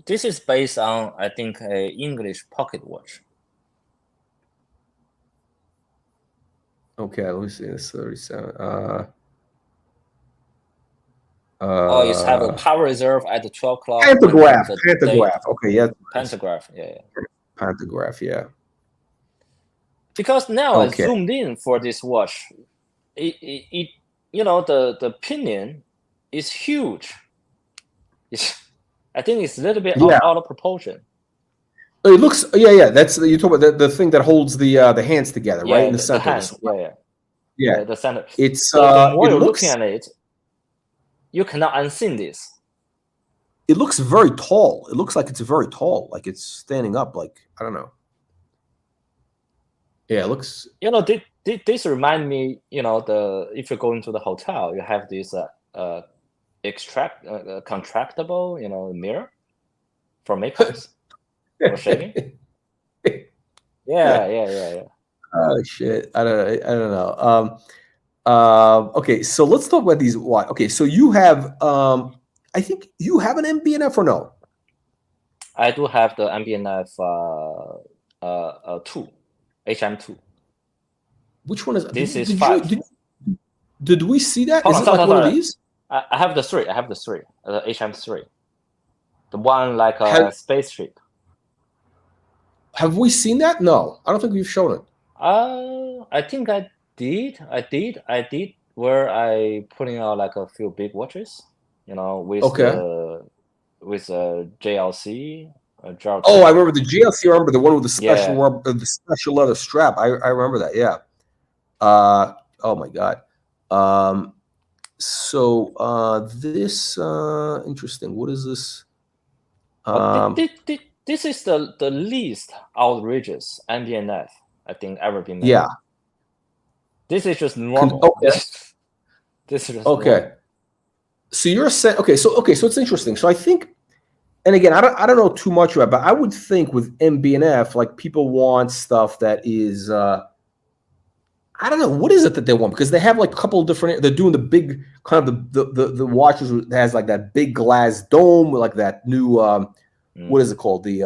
This is based on, I think, a English pocket watch. Okay, let me see. This 37. You have a power reserve at the 12 o'clock. Pantograph. Okay, yeah. Pantograph. Yeah. Pantograph. Yeah. Because now I zoomed in for this watch. It the pinion is huge. I think it's a little bit out of proportion. It looks, that's, you talk about the thing that holds the hands together, right? In the center. The hands, yeah, the center. It's, the more you're looking at it, you cannot unseen this. It looks very tall. It looks like it's very tall, like it's standing up, like, I don't know. Yeah, it looks. This remind me, if you go into the hotel, you have this contractable, mirror for makeups. For shaving? Yeah. Oh shit! I don't know. Okay, so let's talk about these. What? Okay, so you have. I think you have an MB&F or no? I do have the MB&F 2, HM2. Which one is this? Is 5. Did we see that? Is it like one of these? I have the 3. I have the 3. The HM3. The one like a spaceship. Have we seen that? No, I don't think we've shown it. I think I did. Where I putting out like a few big watches, Okay. with JLC, Oh, I Jalto. remember the GLC. I remember the one with Yeah. the special leather strap. I remember that. Yeah. Oh my God. Um, so this interesting. What is this? Um, This is the least outrageous MB&F I think ever been made. yeah. This is just normal. Okay. This is just Okay. normal. So you're saying okay. So it's interesting. So I think, and again, I don't know too much about it, but I would think with MB&F, like people want stuff that is I don't know what is it that they want because they have like a couple of different. They're doing the big kind of the watches that has like that big glass dome, like that new what is it called the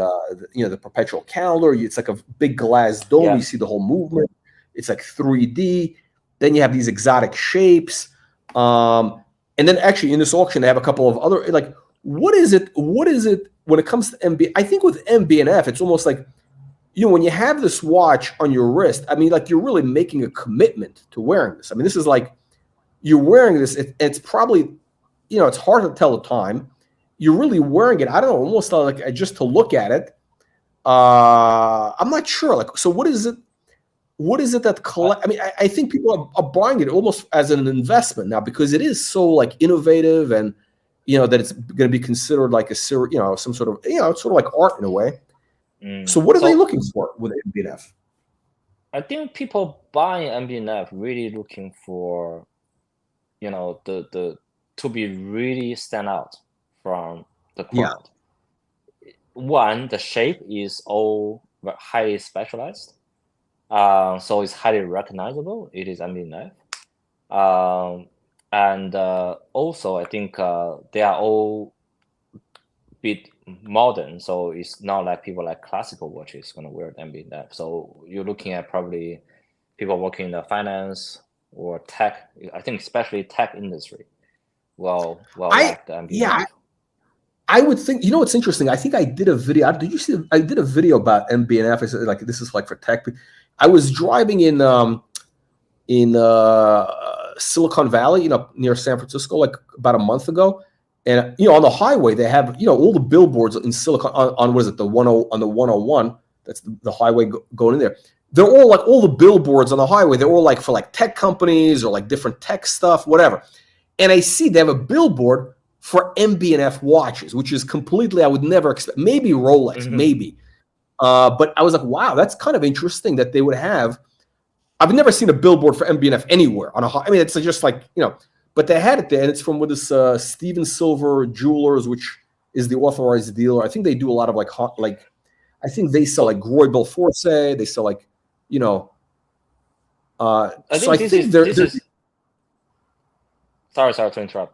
perpetual calendar. It's like a big glass dome. Yeah. You see the whole movement. It's like 3D. Then you have these exotic shapes, and then actually in this auction they have a couple of other like what is it? What is it when it comes to MB? I think with MB&F, it's almost like when you have this watch on your wrist, I mean, like you're really making a commitment to wearing this. I mean, this is like you're wearing this. It's probably, it's hard to tell the time. You're really wearing it. I don't know, almost like just to look at it. I'm not sure. Like, so what is it? What is it that collect? I mean, I think people are buying it almost as an investment now because it is so like innovative and that it's going to be considered like some sort of it's sort of like art in a way. So what are they looking for with MB&F? I think people buying MB&F really looking for, the to be really stand out from the crowd. One, the shape is all highly specialized, so it's highly recognizable. It is MB&F, and also I think they are all bit modern, so it's not like people like classical watches gonna wear MB&F. So you're looking at probably people working in the finance or tech. I think especially tech industry. Well, like the MB&F. I would think. What's interesting? I think I did a video. Did you see? I did a video about MB&F. I said like this is like for tech. I was driving in Silicon Valley, near San Francisco, like about a month ago. And on the highway they have all the billboards in Silicon on what is it the 10 on the 101. That's the highway going in there. They're all like all the billboards on the highway. They're all like for like tech companies or like different tech stuff, whatever. And I see they have a billboard for MB&F watches, which is completely I would never expect. Maybe Rolex, maybe. But I was like, wow, that's kind of interesting that they would have. I've never seen a billboard for MB&F anywhere on a. I mean, it's just like but they had it there, and it's from with this Steven Silver Jewelers, which is the authorized dealer. I think they do a lot of I think they sell like Roy Belforce. They sell like I think this is. Sorry to interrupt.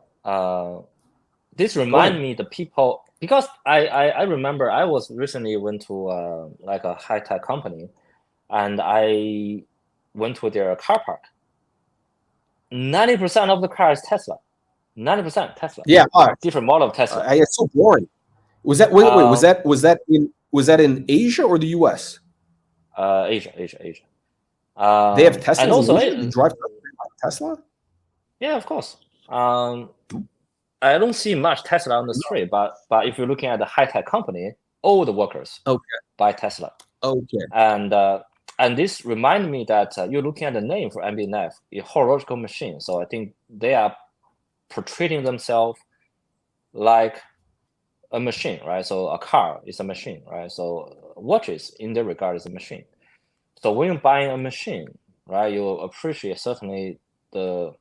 This remind me the people because I remember I was recently went to like a high tech company, and I went to their car park. 90% of the car is Tesla. 90% Tesla. Yeah, different model of Tesla. It's so boring. Was that wait? Was that in Asia or the U.S.? Asia. They have Tesla. And also, you drive Tesla? Yeah, of course. I don't see much Tesla on the street, but if you're looking at the high tech company, all the workers buy Tesla. Okay. And this reminded me that you're looking at the name for MB&F, a horological machine. So I think they are portraying themselves like a machine, right? So a car is a machine, right? So watches in their regard is a machine. So when you're buying a machine, right, you appreciate certainly the,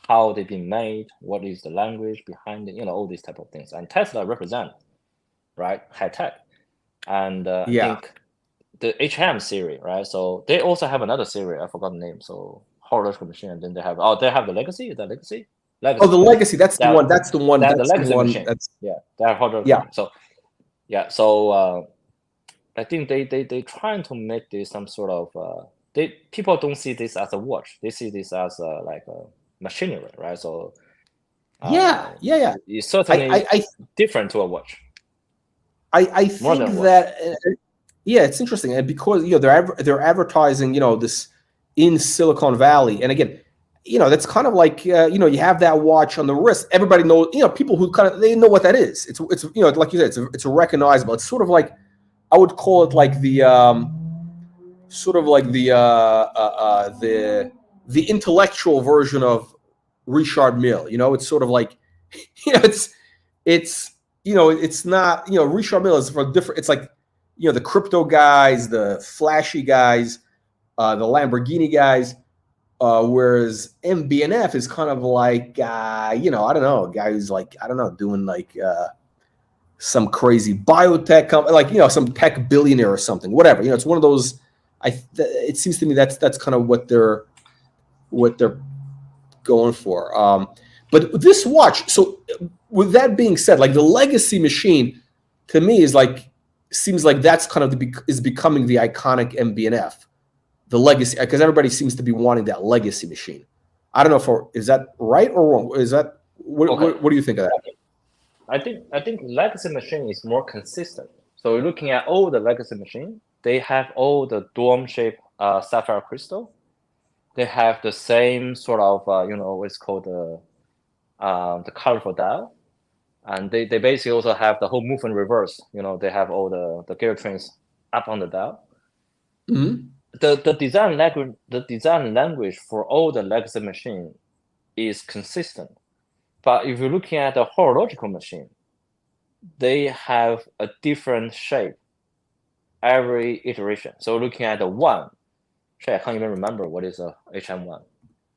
how they've been made, what is the language behind it, all these type of things. And Tesla represent, right, high tech. And I think the HM series, right? So they also have another series. I forgot the name. So horological machine. And then they have the Legacy. Is that Legacy? Oh, the Legacy. That's the one. That's the one. That's the Legacy one. Machine. That's they have horological machine. So So I think they trying to make this some sort of people don't see this as a watch. They see this as like a machinery, right? So it's certainly different to a watch. I think that Yeah, it's interesting, and because they're advertising this in Silicon Valley, and again, that's kind of like you have that watch on the wrist. Everybody knows, people who they know what that is. It's like you said, it's a recognizable. It's sort of like, I would call it like the sort of like the intellectual version of Richard Mille. It's sort of like it's not Richard Mille is for different. It's like the crypto guys, the flashy guys, the Lamborghini guys. Whereas MB&F is kind of like I don't know, a guy who's like, I don't know, doing like some crazy biotech company, like some tech billionaire or something, whatever. It's one of those. It seems to me that's kind of what they're going for. But this watch. So with that being said, like the legacy machine, to me seems like that's kind of is becoming the iconic MB&F, the legacy, because everybody seems to be wanting that legacy machine. I don't know is that right or wrong? Is that what do you think of that? I think legacy machine is more consistent. So looking at all the legacy machine, they have all the dome-shaped sapphire crystal. They have the same sort of what's called the colorful dial, and they basically also have the whole movement reverse. They have all the gear trains up on the dial. Mm-hmm. The design language for all the legacy machine is consistent. But if you're looking at the horological machine, they have a different shape every iteration. So looking at the 1, I can't even remember what is a HM1,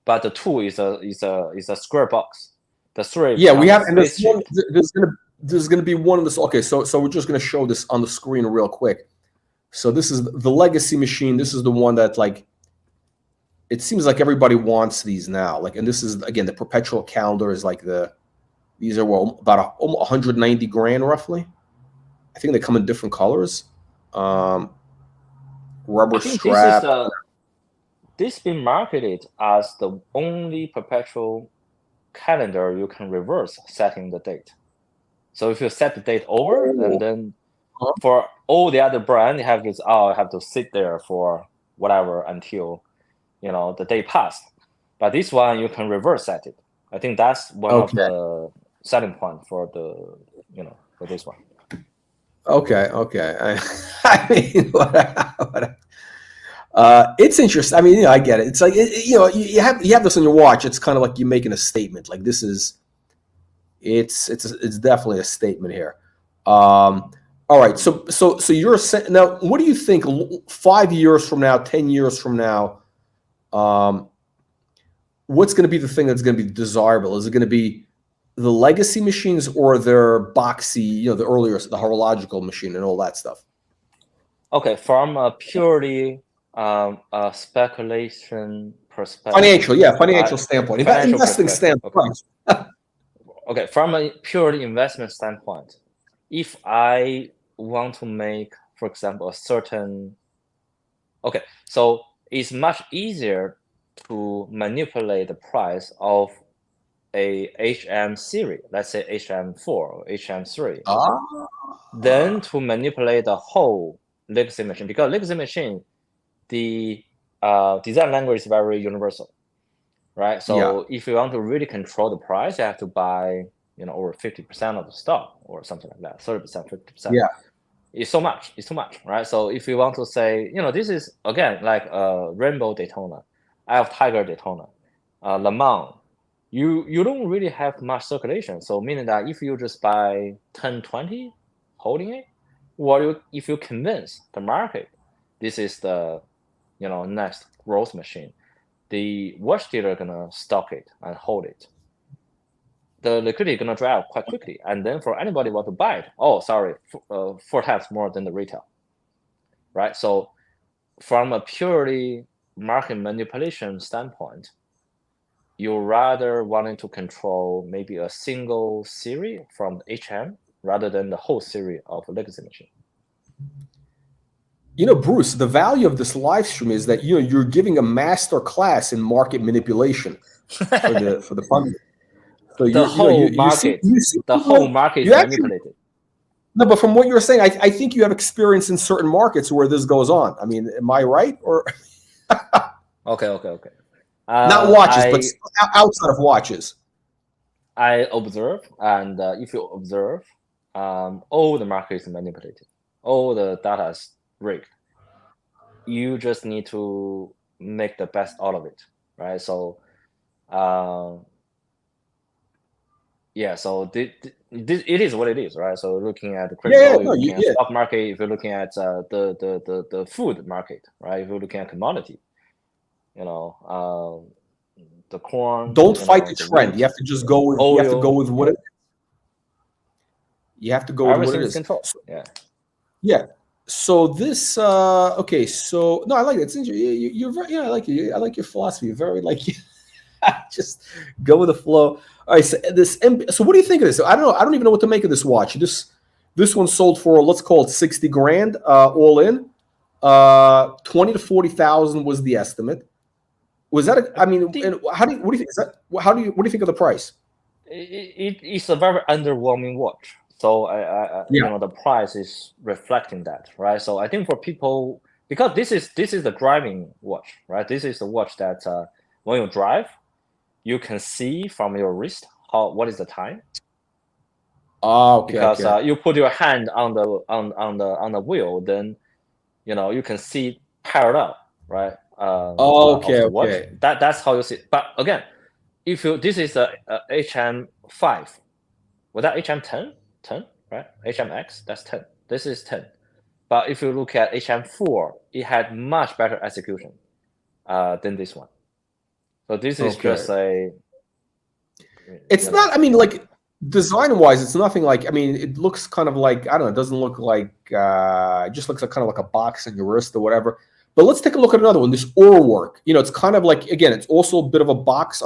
but the 2 is a square box. The 3, we have, and there's gonna be one of this. Okay, so we're just gonna show this on the screen real quick. So this is the legacy machine. This is the one that, like, it seems like everybody wants these now. Like, and this is, again, the perpetual calendar is like these are about 190 grand roughly. I think they come in different colors. Rubber strap. This been marketed as the only perpetual calendar you can reverse setting the date. So if you set the date over, and then for all the other brands, you have this, I have to sit there for whatever until the day passed. But this one you can reverse set it. I think that's one of the selling point for for this one. Okay. I mean, it's interesting. I mean, I get it. It's like you have this on your watch. It's kind of like you're making a statement. Like this is, it's definitely a statement here. All right. So you're saying now, what do you think 5 years from now, 10 years from now? What's going to be the thing that's going to be desirable? Is it going to be the legacy machines or their boxy, the earlier, the horological machine and all that stuff? Okay, from a purely speculation perspective. Financial standpoint. Investing standpoint. Okay, from a purely investment standpoint, if I want to make, for example, a certain, so it's much easier to manipulate the price of a HM series, let's say HM4 or HM3, than to manipulate the whole legacy machine, because legacy machine, the design language is very universal, right? So if you want to really control the price, you have to buy over 50% of the stock or something like that, 30%, 50%. Yeah, it's so much. It's too much, right? So if you want to say, this is again like Rainbow Daytona, I have Tiger Daytona, Le Mans. You don't really have much circulation. So meaning that if you just buy 10, 20, holding it, or if you convince the market, this is the next growth machine, the watch dealer gonna stock it and hold it. The liquidity gonna dry out quite quickly, and then for anybody want to buy it, 4 times more than the retail, right? So from a purely market manipulation standpoint, you're rather wanting to control maybe a single series from HM rather than the whole series of a legacy machine. Bruce, the value of this live stream is that you're giving a master class in market manipulation for the fund. So the whole market is manipulated. No, but from what you're saying, I think you have experience in certain markets where this goes on. I mean, am I right? Or Okay. not watches, but I outside of watches. I observe, and if you observe, all the market is manipulated, all the data is rigged. You just need to make the best out of it, right? So, uh, yeah. So this it is what it is, right? So looking at the Yeah, crypto, you're no, looking at yeah. stock market. If you're looking at the food market, right? If you're looking at commodity, you know, the corn, Don't fight the the trend. You wheat, have to just go with. You have to go oil, with what it. You have to go with what it everything is is. controlled. So, Yeah. yeah. So this. Okay. So no, I like it. You're very. Yeah, I like it. I like your philosophy. You're very like. Just go with the flow. All right. So So what do you think of this? I don't know. I don't even know what to make of this watch. This one sold for, let's call it 60 grand, all in. 20 to 40,000 was the estimate. Was that? I mean, think and how do you? What do you think? Is that? How do you? What do you think of the price? it's a very underwhelming watch. So Yeah. the price is reflecting that, right? So I think for people, because this is the driving watch, right? This is the watch that when you drive, you can see from your wrist what is the time, Okay. because Okay. you put your hand on the wheel, then you can see parallel, right? Of Okay. the watch. Okay. That's how you see it. But again, if you this is a HM5, was that HM10? 10, right? HMX, that's 10. This is 10. But if you look at HM4, it had much better execution than this one. So this is Okay. just a, It's not. I mean, like design wise, it's nothing like. I mean, it looks kind of like, I don't know. It doesn't look like. It just looks like kind of like a box on your wrist or whatever. But let's take a look at another one. This Urwerk. It's kind of like, again, it's also a bit of a box,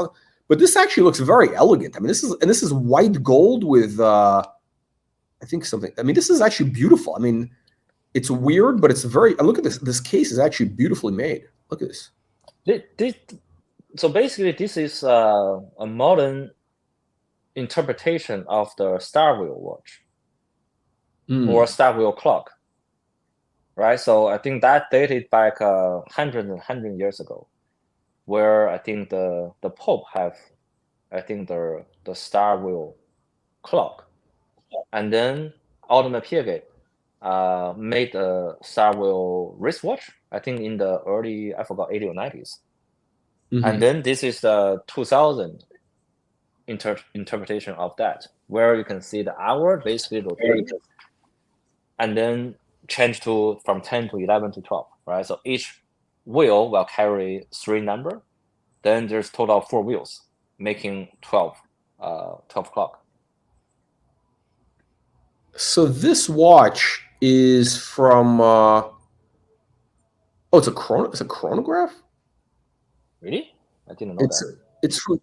but this actually looks very elegant. I mean, this is white gold with I think something. I mean, this is actually beautiful. I mean, it's weird, but it's very. Look at this. This case is actually beautifully made. Look at this. So basically, this is a modern interpretation of the Star Wheel watch or Star Wheel clock, right? So I think that dated back 100 years ago, where I think the Pope have, I think the Star Wheel clock, and then Audemars Piguet made a Star Wheel wristwatch. I think in the early, I forgot, 80s or 90s, and then this is the 2000 interpretation of that, where you can see the hour basically rotate, and then change to from 10 to 11 to 12, right? So each wheel will carry 3 number. Then there's total of 4 wheels, making 12 clock. So this watch is from. It's a chronograph. Really? I didn't know that. It's from.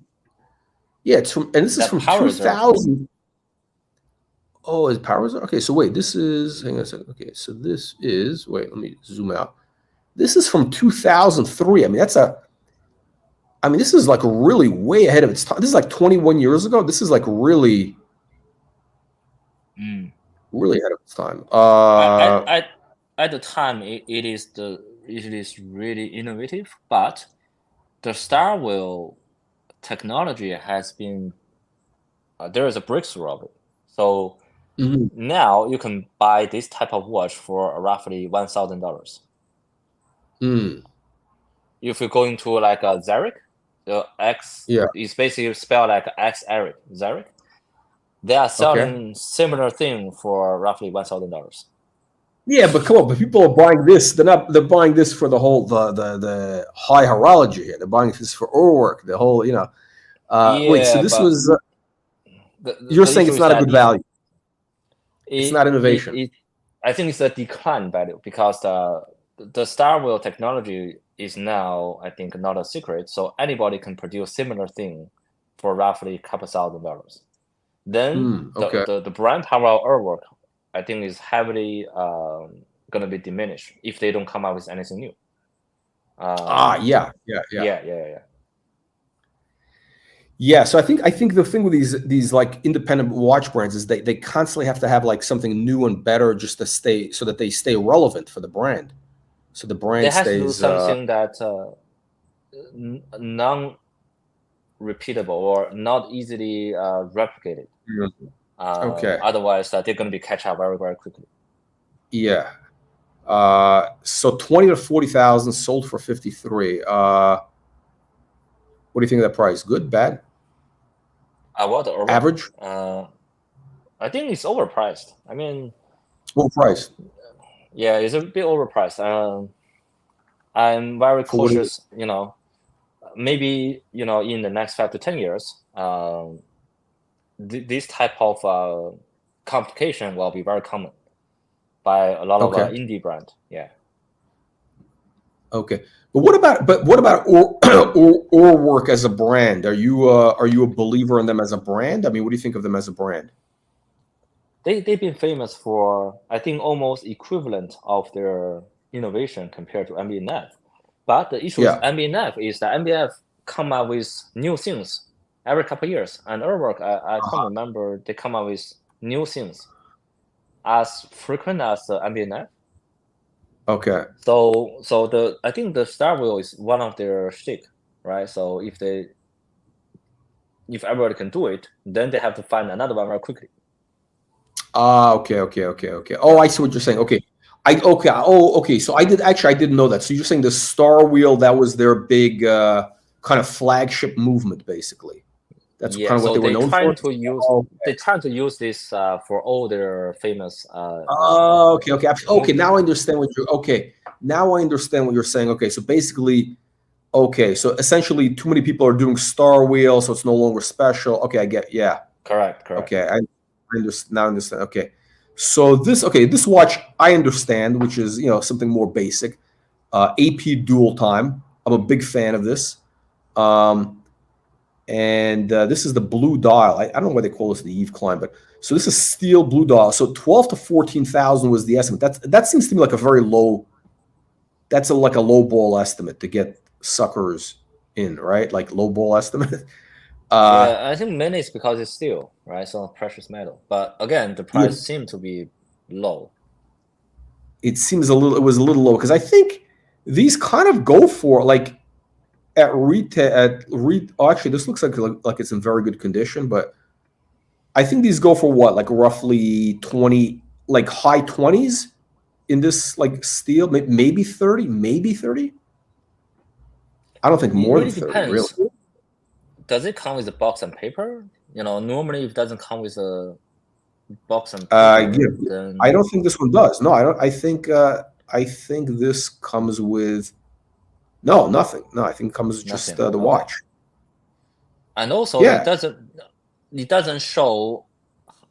Yeah, it's from, and this is That from power reserve. 2000. Oh, is power reserve? Okay, so wait, this is. Hang on a second. Okay, so this is. Wait, let me zoom out. This is from 2003. I mean, this is like really way ahead of its time. This is like 21 years ago. This is like really, really ahead of its time. At the time, it is really innovative, but the Star Wheel technology has been there is a breakthrough of it. So now you can buy this type of watch for roughly $1,000. If you go into like a Zarek, the X is basically spelled like X Eric Zarek. They are selling similar thing for roughly $1,000. Yeah, but come on, but people are buying this. They're buying this for the whole the high horology here. They're buying this for Urwerk, the whole, wait, so this was you're saying it's not a good value. It's not innovation. I think it's a decline value, because the Star Wheel technology is now, I think, not a secret. So anybody can produce similar thing for roughly a couple $1,000. Then the brand power of Urwerk, I think, is heavily going to be diminished if they don't come out with anything new. Yeah. Yeah, so I think the thing with these like independent watch brands is they constantly have to have like something new and better just to stay so that they stay relevant for the brand. So the They brand have to do stays something that non-repeatable or not easily replicated. okay. Otherwise, they're going to be catch up very, very quickly. Yeah. So 20 to 40,000 sold for 53. What do you think of that price? Good, bad, What the Urwerk? average? I think it's overpriced. I mean, Full price. yeah, it's a bit overpriced. I'm very For what do you- cautious. Maybe in the next 5 to 10 years, this type of complication will be very common by a lot of Okay. indie brand. Yeah. Okay. But what about Urwerk as a brand? Are you a believer in them as a brand? I mean, what do you think of them as a brand? They've been famous for, I think, almost equivalent of their innovation compared to MB&F. But the issue with MB&F is that MB&F come up with new things every couple of years, and Urwerk, I can't remember they come up with new things as frequent as MB&F. Okay. So I think the Star Wheel is one of their shtick, right? So if everybody can do it, then they have to find another one very quickly. Okay. Oh, I see what you're saying. Okay. Okay. So I didn't know that. So you're saying the Star Wheel, that was their big kind of flagship movement, basically. That's kind of what they were known for. They try to use this for all their famous. Okay. Now I understand what you're. Okay, now I understand what you're saying. Okay, so basically, so essentially, too many people are doing Star Wheel, so it's no longer special. Okay, I get. Yeah. Correct. Okay, I understand. Now I understand. Okay, so this watch I understand, which is something more basic. AP dual time. I'm a big fan of this. And this is the blue dial. I don't know why they call this the Eve Climb, but so this is steel blue dial. So 12 to 14,000 was the estimate. That seems to me like a very low. That's like a low ball estimate to get suckers in, right? Like low ball estimate. Yeah, I think mainly it's because it's steel, right? So precious metal. But again, the price seemed to be low. It was a little low because I think these kind of go for like at retail. Actually, this looks like it's in very good condition, but I think these go for what, like roughly 20, like high 20s in this like steel, maybe 30, maybe 30. I don't think more than 30. Depends. Really. Does it come with a box and paper? Normally it doesn't come with a box and paper. Yeah, I don't think this one does. No, I don't. I think this comes with nothing. No, I think it comes just the watch. And also, it doesn't show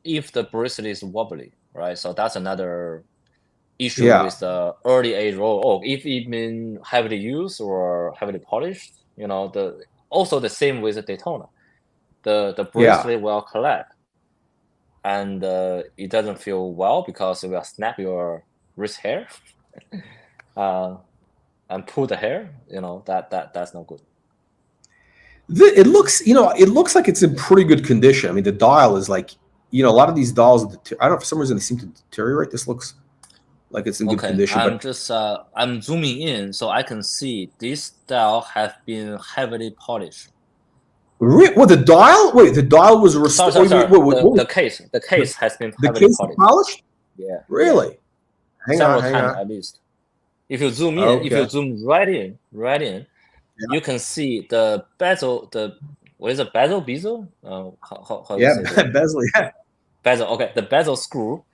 if the bracelet is wobbly, right? So that's another issue with the early age Rolex. If it been heavily used or heavily polished, also the same with the Daytona. The bracelet will collect, and it doesn't feel well because it will snap your wrist hair and pull the hair. That's not good. It looks like it's in pretty good condition. I mean, the dial is like, a lot of these dials, I don't know, for some reason they seem to deteriorate. This looks like it's in good condition. I'm zooming in so I can see this dial has been heavily polished. Well, the dial? Wait, the dial was restored. The case has been heavily polished. Yeah. Really? Hang on. At least. If you zoom in, if you zoom right in, you can see the bezel. What is it? Bezel? How do you say that? Bezel. Yeah. Bezel. Okay, the bezel screw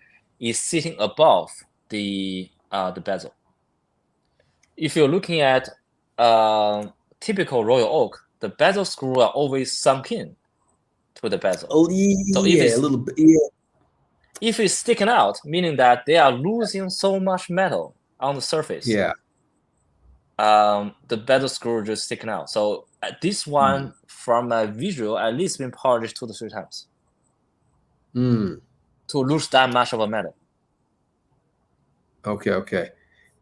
is sitting above the bezel. If you're looking at typical Royal Oak, the bezel screw are always sunk in to the bezel. Oh, yeah, so a little bit. Yeah. If it's sticking out, meaning that they are losing so much metal on the surface. Yeah. The bezel screw just sticking out. So this one, from a visual, at least been polished 2 to 3 times. To lose that much of a metal. Okay.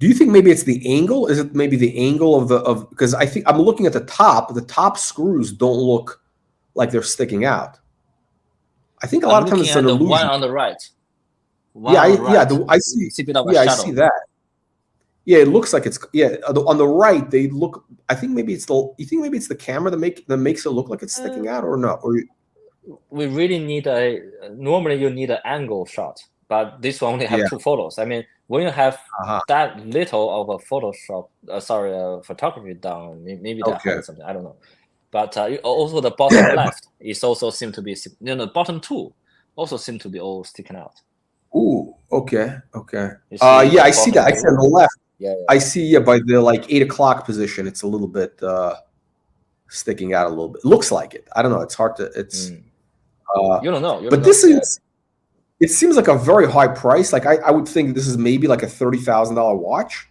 Do you think maybe it's the angle? Is it maybe the angle of because I think I'm looking at the top. The top screws don't look like they're sticking out. I think a I'm lot of times looking it's at an the one illusion. on the right. Yeah, One on the right. I see. It's a bit of a Yeah, I shadow. see that. Yeah, it looks like it's on the right. They look. I think maybe it's the. You think maybe it's the camera that makes it look like it's sticking out, or not? Or We really need normally you need an angle shot, but this one only have Yeah. 2 photos. I mean, when you have Uh-huh. that little of a Photoshop, photography done, maybe that Okay. hides something. I don't know. But also the bottom left is also seem to be, the bottom 2 also seem to be all sticking out. Ooh. Okay. Okay. You see Yeah, I see that. I see on the left. Yeah. I see. Yeah, by the like 8 o'clock position, it's a little bit sticking out a little bit. It looks like it. I don't know. It's hard to. It's. You don't know. But this is. It seems like a very high price. Like I would think this is maybe like a $30,000 watch,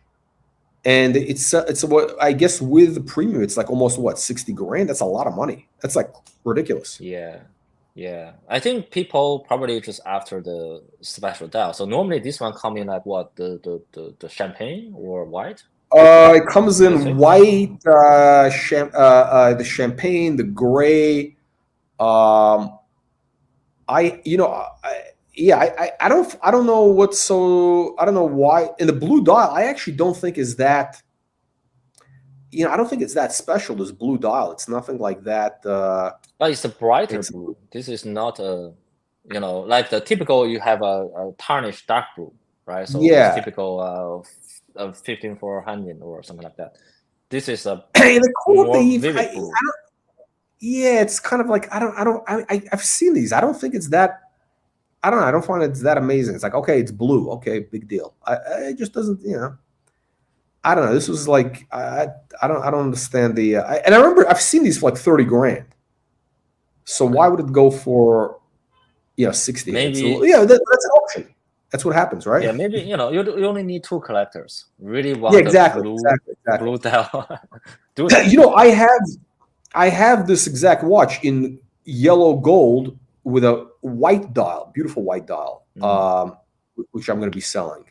and it's what I guess with the premium, it's like almost what, 60 grand. That's a lot of money. That's like ridiculous. Yeah. I think people probably just after the special dial. So normally this one come in like what, the champagne or white? It comes in white, the champagne, the gray. I don't know what's so. I don't know why. In the blue dial, I actually don't think is that. I don't think it's that special. This blue dial, it's nothing like that. But it's a brighter blue. This is not a, like the typical. You have a tarnished dark blue, right? So it's typical of 15400 or something like that. This is a more vivid blue. Yeah, it's kind of like I've seen these. I don't think it's that. I don't know. I don't find it's that amazing. It's like, okay, it's blue. Okay, big deal. It just doesn't. I don't know. This was like I don't understand the. And I remember I've seen these for like 30 grand. So why would it go for 60? Maybe that's an option. That's what happens, right? Yeah, maybe you only need 2 collectors. Really want exactly. blue dial. I have this exact watch in yellow gold with a white dial, beautiful white dial, which I'm going to be selling.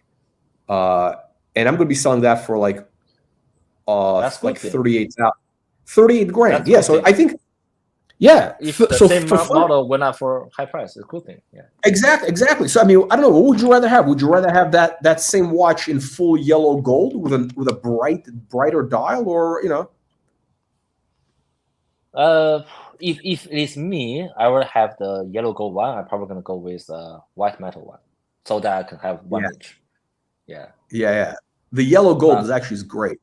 And I'm going to be selling that for like 38 grand. Yeah, so I think if the same model went up for high price, it's a good thing. Yeah, exactly. So I mean, I don't know. What would you rather have? Would you rather have that same watch in full yellow gold with a brighter dial, or if it is me, I would have the yellow gold one. I'm probably gonna go with white metal one, so that I can have 1 inch. Yeah. The yellow gold is great.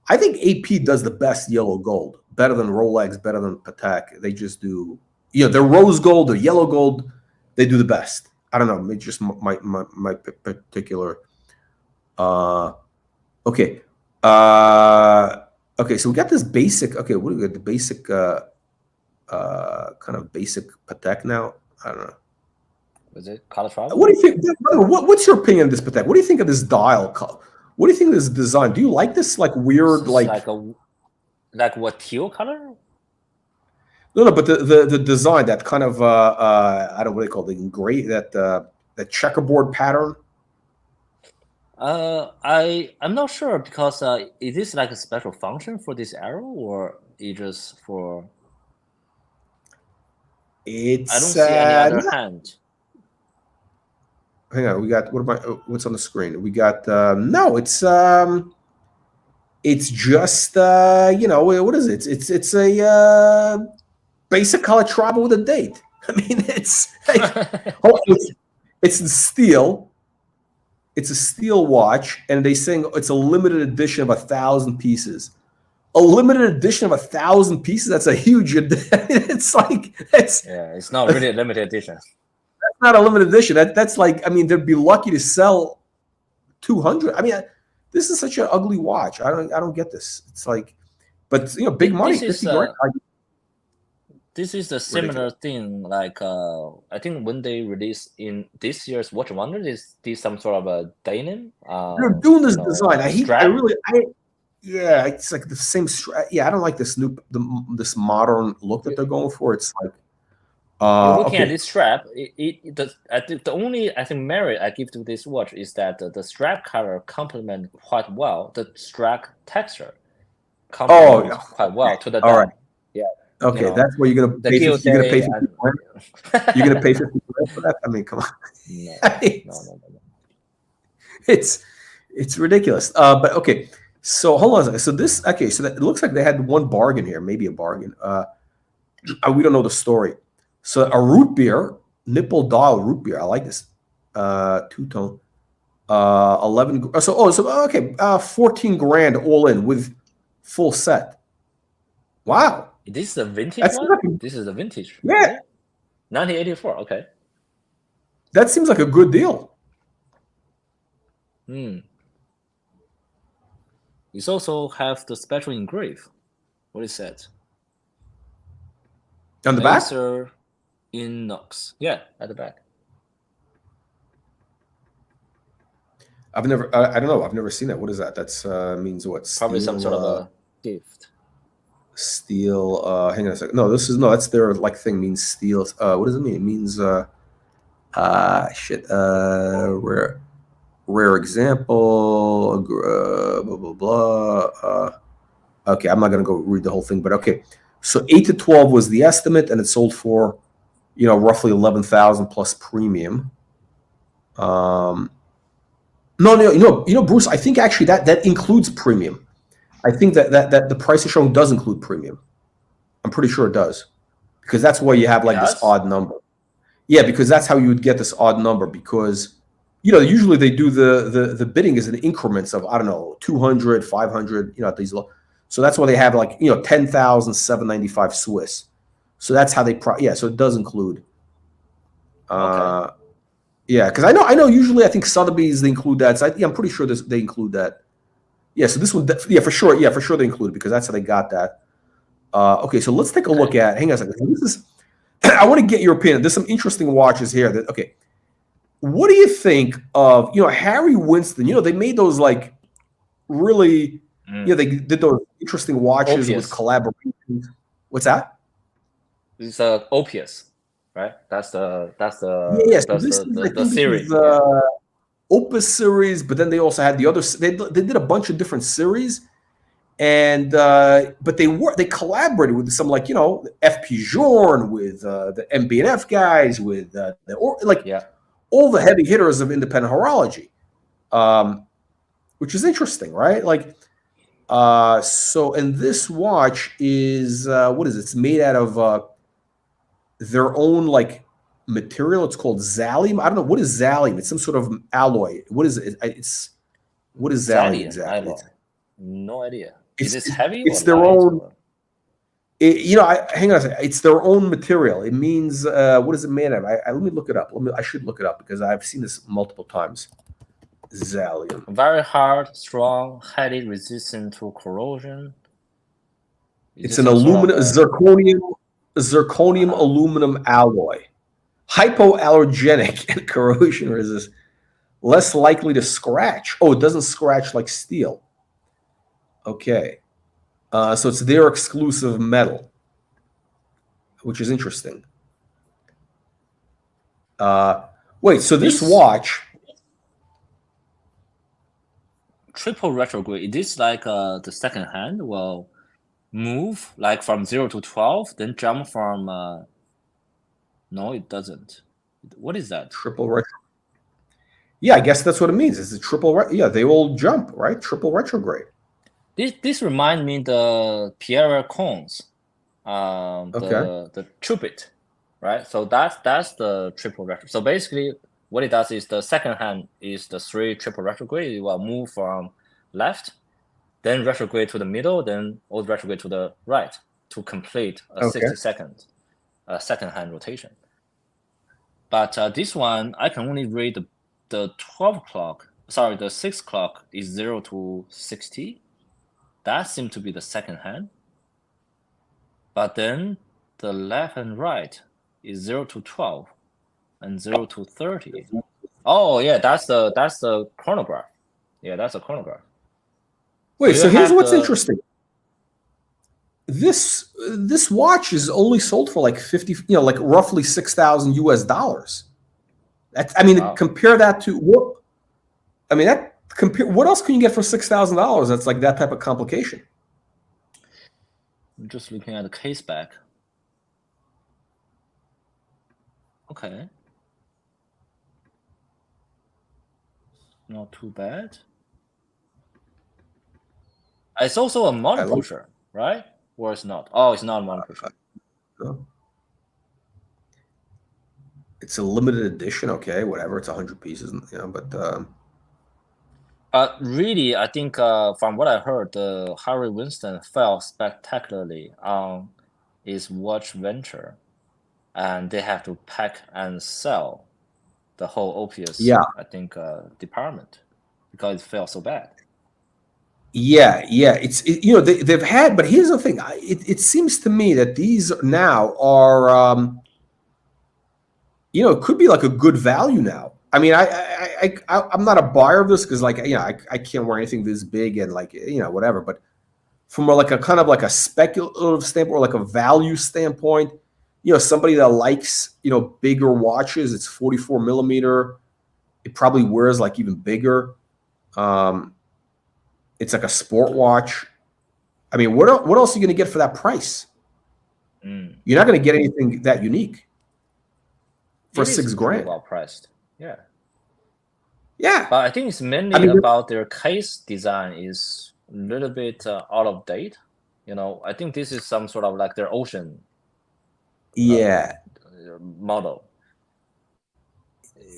I think AP does the best yellow gold, better than Rolex, better than Patek. They just do, their rose gold, their yellow gold, they do the best. I don't know, it's just my particular. Okay. Okay, so we got this basic. Okay, what do we got? The basic, kind of basic Patek now. I don't know. Is it Calatrava? What do you think? What's your opinion of this Patek? What do you think of this dial? What do you think of this design? Do you like this like weird like what, teal color? No, but the design, that kind of I don't know what they call it, that checkerboard pattern. I'm not sure, because is this like a special function for this arrow, or it just for? I don't see any other hand. Hang on, we got what's on the screen? We got no, it's just what is it? It's a basic Calatrava with a date. I mean, it's in steel. It's a steel watch, and they saying it's a limited edition of 1,000 pieces. A limited edition of 1,000 pieces. That's a huge. It's not really a limited edition. That's not a limited edition. That's like, I mean, they'd be lucky to sell 200. I mean, this is such an ugly watch. I don't get this. It's like, but big money. This is a similar thing. Like I think when they release in this year's Watch Wonder, they did some sort of a denim. They're doing this design. It's like the same. I don't like this this modern look that they're going for. It's like. You're looking at this strap. The only merit I give to this watch is that the strap color complement quite well the strap texture. Complements quite well to the dial. Right. Yeah. Okay, know, that's where you're gonna the pay. gilt You're gonna pay day 50 and grand. You're gonna pay 50 grand for that? I mean, come on. no, no. It's ridiculous. But okay. So hold on a second. So this okay. So that, it looks like they had one bargain here, maybe a bargain. We don't know the story. So a root beer, nipple dial root beer. I like this. Two-tone. 11. So okay. 14 grand all in with full set. Wow. This is the vintage That's one? like, This is the vintage. yeah. Is it? 1984. Okay. That seems like a good deal. It also have the special engrave. What is that? On the back? Laser inox. Yeah, at the back. I've never. I don't know. I've never seen that. What is that? That's means what? Probably Steel, some sort of a gift. Steel. Hang on a second. No, this is no. That's their like thing. Means steel. What does it mean? It means shit. Rare example. Blah blah blah. Okay, I'm not gonna go read the whole thing, but okay. So 8 to 12 was the estimate, and it sold for, roughly 11,000 plus premium. No, Bruce. I think actually that includes premium. I think that the price is showing does include premium. I'm pretty sure it does, because that's why you have like this odd number. Yeah, because that's how you would get this odd number, because usually they do the bidding is in increments of, I don't know, 200, 500, at these low. So that's why they have like 10,795 Swiss. So that's how they so it does include. Okay. Yeah, because I know. Usually, I think Sotheby's they include that. So I'm pretty sure they include that. Yeah, so this one, for sure. Yeah, for sure they include it, because that's how they got that. Okay, so let's take a look at. Hang on a second. This is. I want to get your opinion. There's some interesting watches here. Okay, what do you think of Harry Winston? They made those like really. Yeah, they did those interesting watches with collaborations. What's that? It's Opus, right? That's the series. Opus series, but then they also had the other. They did a bunch of different series, and but they collaborated with some like FP Journe, with the MB&F guys, with all the heavy hitters of independent horology, which is interesting, right? Like, and this watch is what is it? It's made out of their own like material. It's called Zalium. I don't know what is Zalium. It's some sort of alloy. What is it? What is Zalium exactly? No idea. Is it heavy? It's their own. Hang on a second. It's their own material. It means what is it made of? Let me look it up. I should look it up, because I've seen this multiple times. Zalium. Very hard, strong, highly resistant to corrosion. It's an aluminum zirconium aluminum alloy, hypoallergenic and corrosion resistant, less likely to scratch. Oh, it doesn't scratch like steel. Okay, so it's their exclusive metal, which is interesting. Wait, so this watch. Triple retrograde. Is this like the second hand will move like from 0 to 12, then jump from? No, it doesn't. What is that? Triple retro. Yeah, I guess that's what it means. It's a triple. Yeah, they all jump, right? Triple retrograde. This reminds me the Pierre Cones, the Cupid, right? So that's the triple retro. So basically, what it does is the second hand is the 3 triple retrograde. It will move from left, then retrograde to the middle, then all retrograde to the right to complete a 60-second second hand rotation. But this one, I can only read the 12 o'clock. Sorry, the 6 o'clock is 0 to 60. That seems to be the second hand. But then the left and right is 0 to 12 and 0 to 30. Oh yeah, that's the chronograph. Yeah, that's a chronograph. Wait, so here's what's interesting. This watch is only sold for like 50, like roughly $6,000 US. Compare that to what? I mean, what else can you get for $6,000? That's like that type of complication. I'm just looking at the case back. Okay. Not too bad. It's also a model pusher, right? Or it's not? Oh, it's not a model pusher. No. It's a limited edition. Okay, whatever. It's 100 pieces, you know. But really, I think from what I heard, Harry Winston fell spectacularly on his watch venture, and they have to pack and sell the whole OPS, yeah, I think, department because it fell so bad. yeah. You know, they've had, but here's the thing. It seems to me that these now are, you know, it could be like a good value now. I mean, I'm not a buyer of this because, like, you know, I can't wear anything this big and, like, you know, whatever. But from like a kind of like a speculative standpoint or like a value standpoint, you know, somebody that likes, you know, bigger watches, it's 44 millimeter. It probably wears like even bigger. It's like a sport watch. I mean, what else are you going to get for that price? You're not going to get anything that unique for $6,000. Well priced, yeah. Yeah, but I think it's mainly about their case design is a little bit out of date. You know, I think this is some sort of like their ocean, model.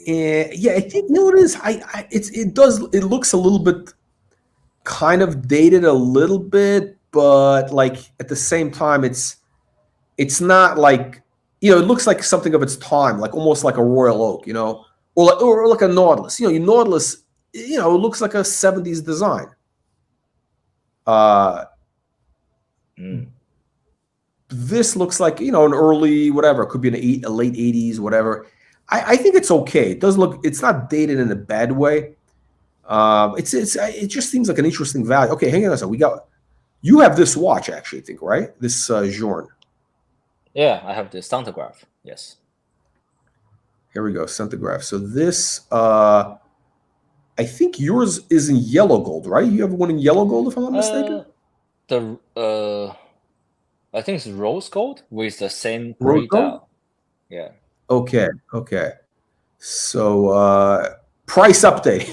Yeah, I think, you know what it is. It looks a little bit kind of dated a little bit, but like at the same time, it's not like, you know, it looks like something of its time, like almost like a Royal Oak, you know, or like a Nautilus. You know, your Nautilus, you know, it looks like a 70s design. This looks like, you know, an early whatever. It could be a late 80s, whatever. I think it's okay. It does look. It's not dated in a bad way. It just seems like an interesting value. Okay, hang on a second. You have this watch actually, I think, right? This Journe. Yeah, I have the Centograph. Yes. Here we go, Centograph. So this, I think yours is in yellow gold, right? You have one in yellow gold, if I'm not mistaken. I think it's rose gold with the same gray dial. Yeah. Okay. So price update.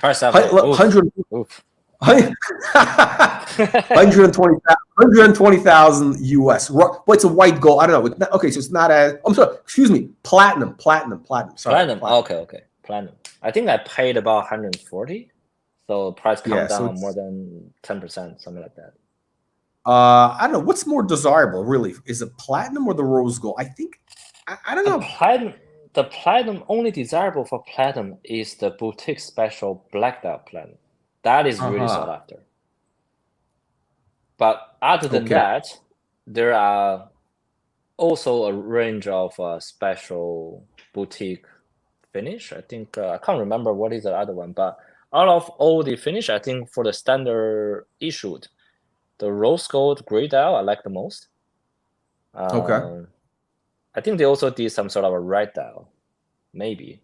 Price update. 120,000 US. But it's a white gold. I don't know. Okay, so it's not as. I'm sorry. Excuse me. Platinum. Sorry. Platinum. Okay. Platinum. I think I paid about 140. So price come down more than 10%, something like that. I don't know. What's more desirable, really? Is it platinum or the rose gold? I think. I don't know. The platinum only desirable for platinum is the boutique special black dial platinum. That is really sought after. But other than that, there are also a range of special boutique finish. I think I can't remember what is the other one, but out of all the finish, I think for the standard issued, the rose gold gray dial I like the most. I think they also did some sort of a red dial, maybe.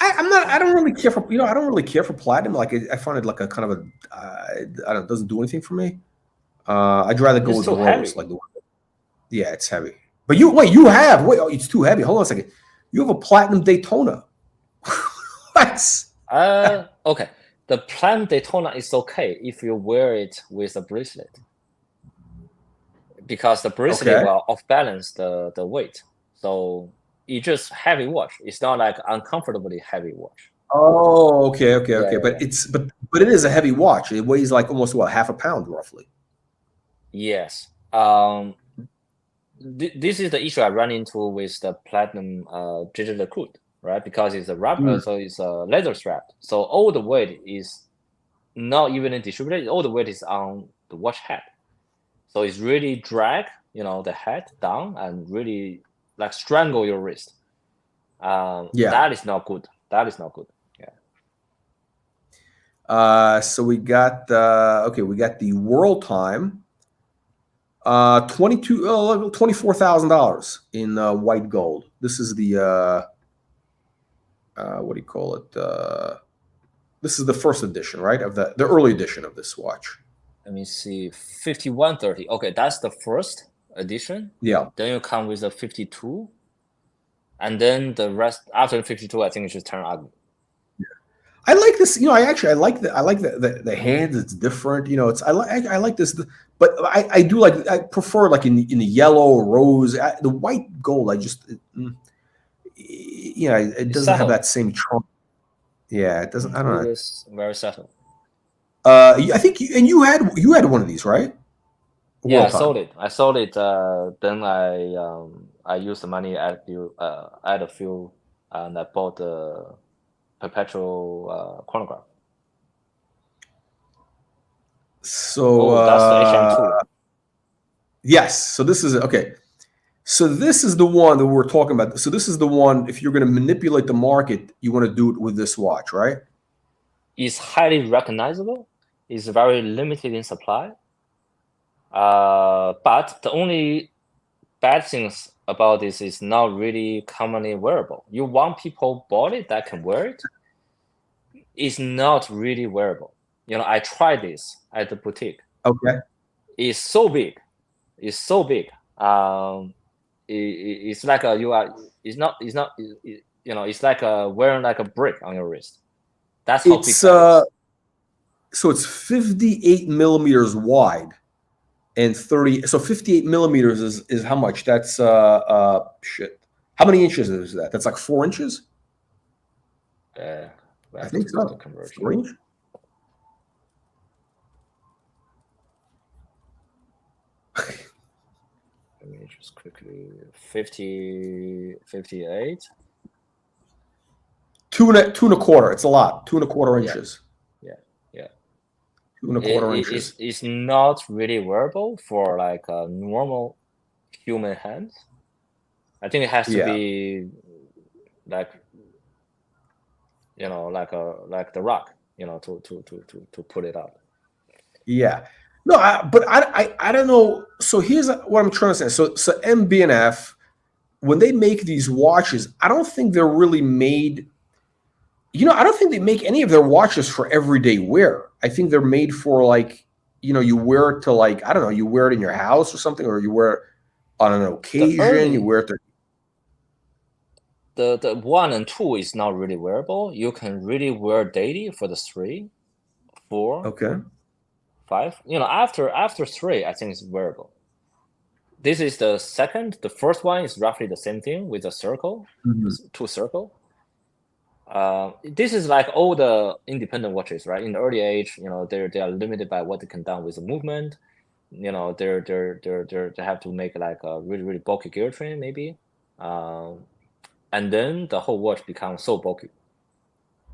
I don't really care for, you know, I don't really care for platinum. Like I find it like a kind of a, I don't know, it doesn't do anything for me. I'd rather go with the rose, like the one. Yeah, it's heavy. But it's too heavy. Hold on a second. You have a platinum Daytona. What? Okay. The platinum Daytona is okay if you wear it with a bracelet, because the bracelet will off balance the weight. So it's just heavy watch. It's not like uncomfortably heavy watch. Oh, okay. But it is a heavy watch. It weighs like almost half a pound roughly. Yes. This is the issue I run into with the platinum digital crude, right? Because it's a rubber, so it's a leather strap. So all the weight is not even distributed. All the weight is on the watch head. So it's really drag, you know, the head down and really like strangle your wrist. That is not good. Yeah. So we got the World Time. $24,000 in white gold. This is the what do you call it? This is the first edition, right? Of the early edition of this watch. Let me see, 5130. Okay, that's the first edition. Yeah. Then you come with a 52, and then the rest after 52, I think it just turn ugly. I like this. You know, I like the hands. It's different. You know, I like this, but I do like, I prefer like in the yellow or rose. The white gold, I just it doesn't have that same charm. Yeah, it doesn't. I don't know. It is very subtle. I think you had one of these, right? Yeah, World I Time. sold it. I sold it. Then I used the money at a few, and I bought the perpetual chronograph. So that's the HM2. Yes. So this is okay. So this is the one that we're talking about. So this is the one. If you're going to manipulate the market, you want to do it with this watch, right? It's highly recognizable. It's very limited in supply. But the only bad things about this is not really commonly wearable. You want people bought it that can wear it. It's not really wearable. You know, I tried this at the boutique. Okay. It's so big. It's so big. It's like it's not you know, it's like wearing like a brick on your wrist. That's how big that is. So it's 58 millimeters wide and 30. So 58 millimeters is how much? That's shit. How many inches is that? That's like 4 inches. I think so. The conversion. 4 inch. Let me just quickly 58. Two and a quarter. It's a lot. 2¼ inches. Yeah. 2¼ inches. It's not really wearable for like a normal human hand. I think it has to be like, you know, like the Rock, you know, to put it up. Yeah. No, but I don't know. So here's what I'm trying to say. So MB&F, when they make these watches, I don't think they're really made. You know, I don't think they make any of their watches for everyday wear. I think they're made for like, you know, you wear it to like, I don't know, you wear it in your house or something, or you wear it on an occasion. You wear it to. The 1 and 2 is not really wearable. You can really wear daily for the 3, 4. Okay. 5. You know, after 3, I think it's wearable. This is the second. The first one is roughly the same thing with a circle, 2 circle. This is like all the independent watches, right? In the early age, you know, they are limited by what they can do with the movement. You know, they have to make like a really bulky gear train maybe, and then the whole watch becomes so bulky.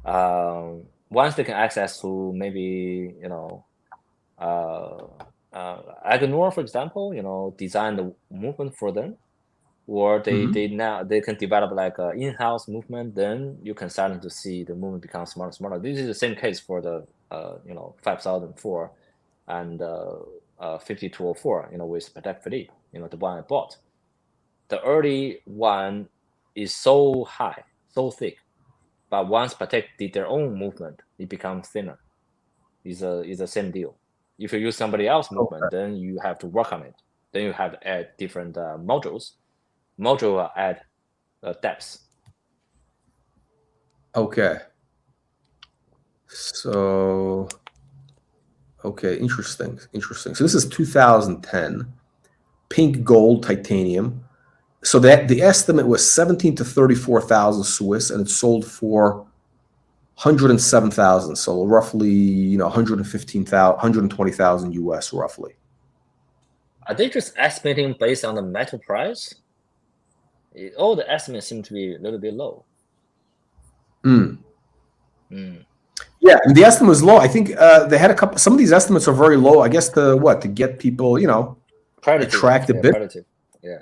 Once they can access to maybe, you know, Agenor, for example, you know, design the movement for them, or they can develop like an in-house movement. Then you can start to see the movement become smaller and smaller. This is the same case for the you know, 5004 and 5204, you know, with Patek Philippe, you know, the one I bought. The early one is so high, so thick, but once Patek did their own movement, it becomes thinner. It's the same deal. If you use somebody else's movement, then you have to work on it. Then you have to add different modules. Module add depths. Okay. So, okay, interesting. So this is 2010, pink gold titanium. So that the estimate was 17 to 34,000 Swiss, and it sold for 107,000. So roughly, you know, 115,000, 120,000 US roughly. Are they just estimating based on the metal price? All the estimates seem to be a little bit low. Yeah, and the estimate was low. I think they had a couple. Some of these estimates are very low. I guess to get people, you know, attract the bid. Yeah,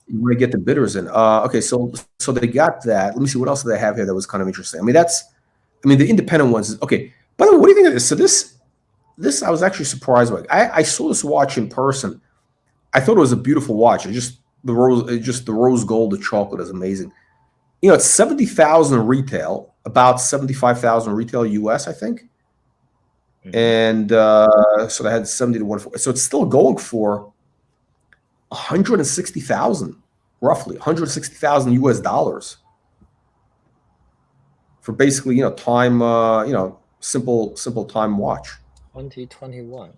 you want to get the bidders in. Okay, so they got that. Let me see what else do they have here that was kind of interesting. I mean, the independent ones. Okay. By the way, what do you think of this? So this I was actually surprised by. I saw this watch in person. I thought it was a beautiful watch. The rose gold, the chocolate is amazing. You know, it's 70,000 retail, about 75,000 retail US, I think. And so they had 70 to 140. So it's still going for 160,000, roughly 160,000 US dollars for basically, time, simple time watch. 2021.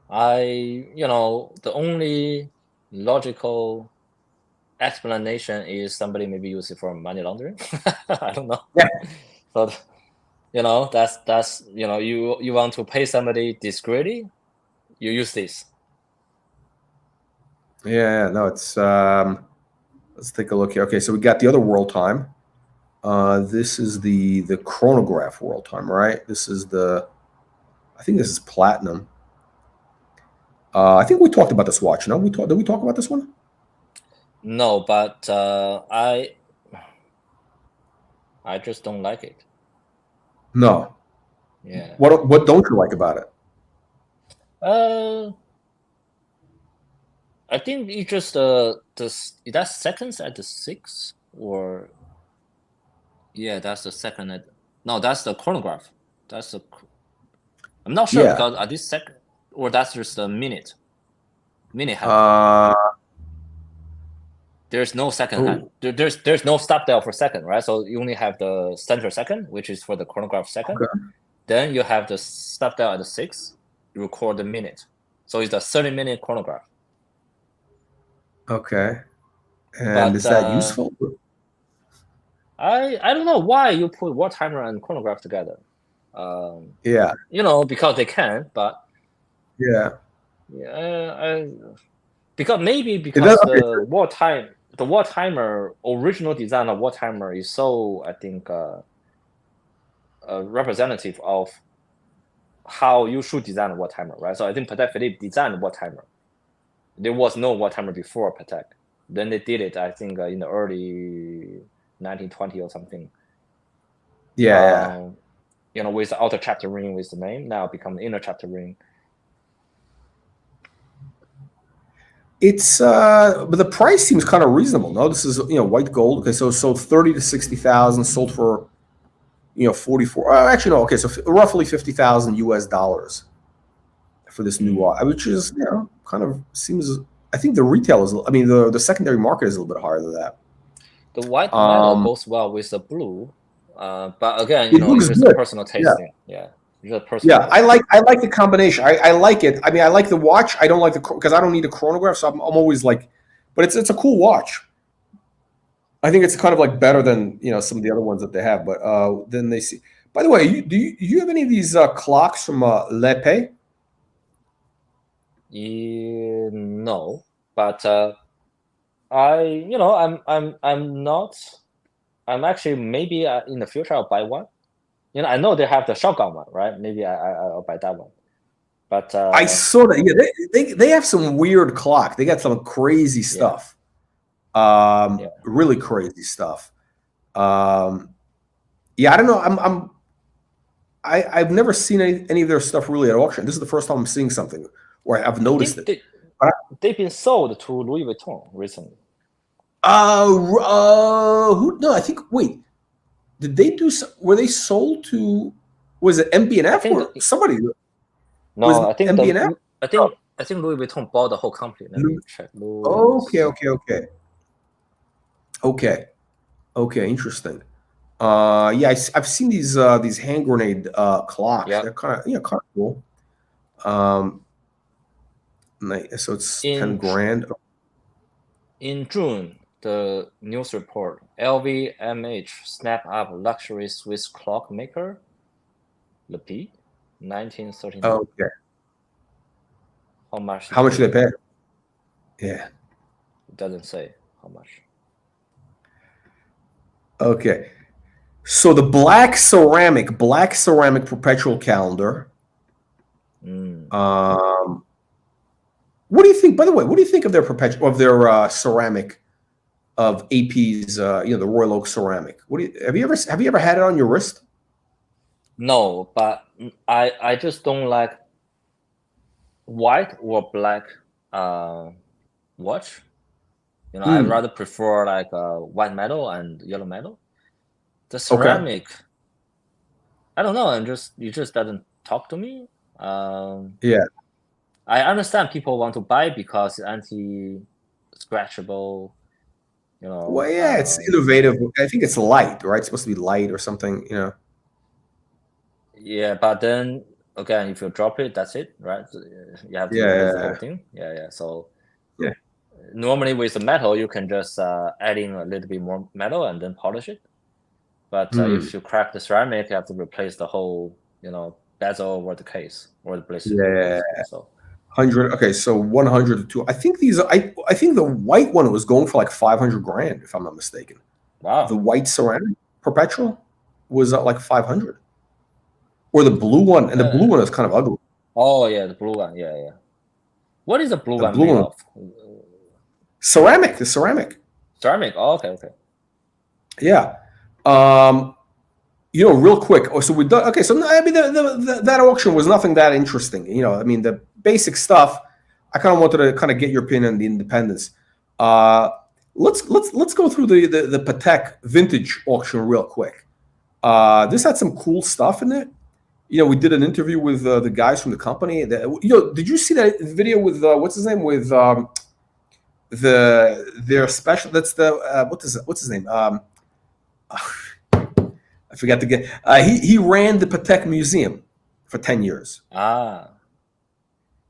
The only logical explanation is somebody maybe use it for money laundering. I don't know. Yeah. So, that's you want to pay somebody discreetly, you use this. Yeah, no, it's let's take a look here. Okay, so we got the other world time. This is the chronograph world time, right? This is I think this is platinum. I think we talked about this watch. No, did we talk about this one? No, but I just don't like it. No. Yeah. What don't you like about it? I think it just that's seconds at the 6, or yeah, that's the second no, that's the chronograph. I'm not sure, Yeah. because at this second, or that's just a minute hand. There's no second hand. There's no stop dial for second, right? So you only have the center second, which is for the chronograph second. Okay. Then you have the stop dial at the 6. You record the minute. So it's a 30-minute chronograph. Okay. And is that useful? I don't know why you put war timer and chronograph together. Yeah. Because they can, but Yeah. because the war timer original design of war timer is so, I think, representative of how you should design a war timer, right? So I think Patek Philippe designed a war timer. There was no war timer before Patek. Then they did it, I think, in the early 1920 or something. Yeah. With the outer chapter ring with the name, now become the inner chapter ring. It's but the price seems kind of reasonable. No, this is white gold. Okay, so 30 to 60,000, sold for 44. Actually, no. Okay, so roughly 50,000 US dollars for this new watch, which is kind of seems. I think the retail is. I mean, the secondary market is a little bit higher than that. The white metal goes well with the blue, but again, it's just a personal tasting. Yeah. I like the combination. I like it. I mean, I like the watch. I don't like because I don't need a chronograph, so I'm always like, but it's a cool watch. I think it's kind of like better than some of the other ones that they have. But then they see. By the way, do you have any of these clocks from Lepe? No, but I'm not. I'm actually, maybe in the future I'll buy one. I know they have the shotgun one, right? Maybe I'll buy that one. But I saw that. Yeah, they have some weird clock. They got some crazy stuff. Really crazy stuff. I don't know. I've never seen any of their stuff really at auction. This is the first time I'm seeing something where I've noticed it. They've been sold to Louis Vuitton recently. No, I think. Wait, did they do? Were they sold to? Was it MB&F or somebody? No, I think MB&F. I think Louis Vuitton bought the whole company. Let me check. Okay. Interesting. I've seen these hand grenade clocks. Yeah. They're kind of cool. So it's 10 grand. In June, the news report: LVMH snap up luxury Swiss clockmaker Lepi, 1939. Okay. How much? How much do they pay? Yeah. It doesn't say how much. Okay. So the black ceramic perpetual calendar. What do you think? By the way, what do you think of their ceramic of AP's? The Royal Oak ceramic. Have you ever had it on your wrist? No, but I just don't like white or black watch. I'd rather prefer like white metal and yellow metal. The ceramic, I don't know. It just doesn't talk to me. Yeah. I understand people want to buy because anti-scratchable, you know. Well, yeah, it's innovative. I think it's light, right? It's supposed to be light or something, you know. Yeah, but then again, if you drop it, that's it, right? So, you have to replace the whole Yeah, thing. Yeah. So yeah. normally with the metal, you can just add in a little bit more metal and then polish it. But Hmm. if you crack the ceramic, you have to replace the whole, bezel or the case or the bracelet, Yeah. basically. So 100. Okay, so 100 to 2. I think these. I think the white one was going for like 500 grand, if I'm not mistaken. The wow. white ceramic perpetual was at like 500, or the blue one, and the blue one is kind of ugly. Oh yeah, the blue one. Yeah. What is the blue The one blue made one, of? ceramic. The ceramic. Ceramic. Oh, okay. Yeah. Um, real quick. Oh, so we done. Okay, so I mean, that auction was nothing that interesting. I mean, the basic stuff. I kind of wanted to kind of get your opinion on the independence. Uh, let's go through the Patek vintage auction real quick. This had some cool stuff in it. We did an interview with the guys from the company. Did you see that video with what's his name with their special? That's the what's his name? I forgot to get. He ran the Patek Museum for 10 years. Ah.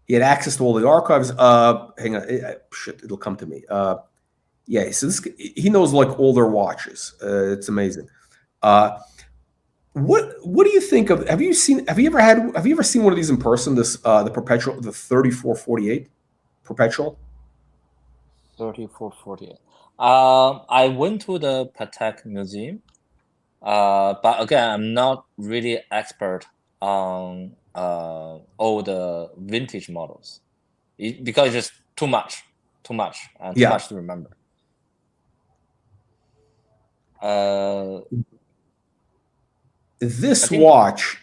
He had access to all the archives. Hang on, shit, it'll come to me. Yeah, so he knows like all their watches. It's amazing. What do you think of? Have you ever seen one of these in person? The perpetual, the 3448 perpetual. 3448. I went to the Patek Museum. But again, I'm not really expert on all the vintage models because it's just too much, and too Yeah. much to remember. This I think watch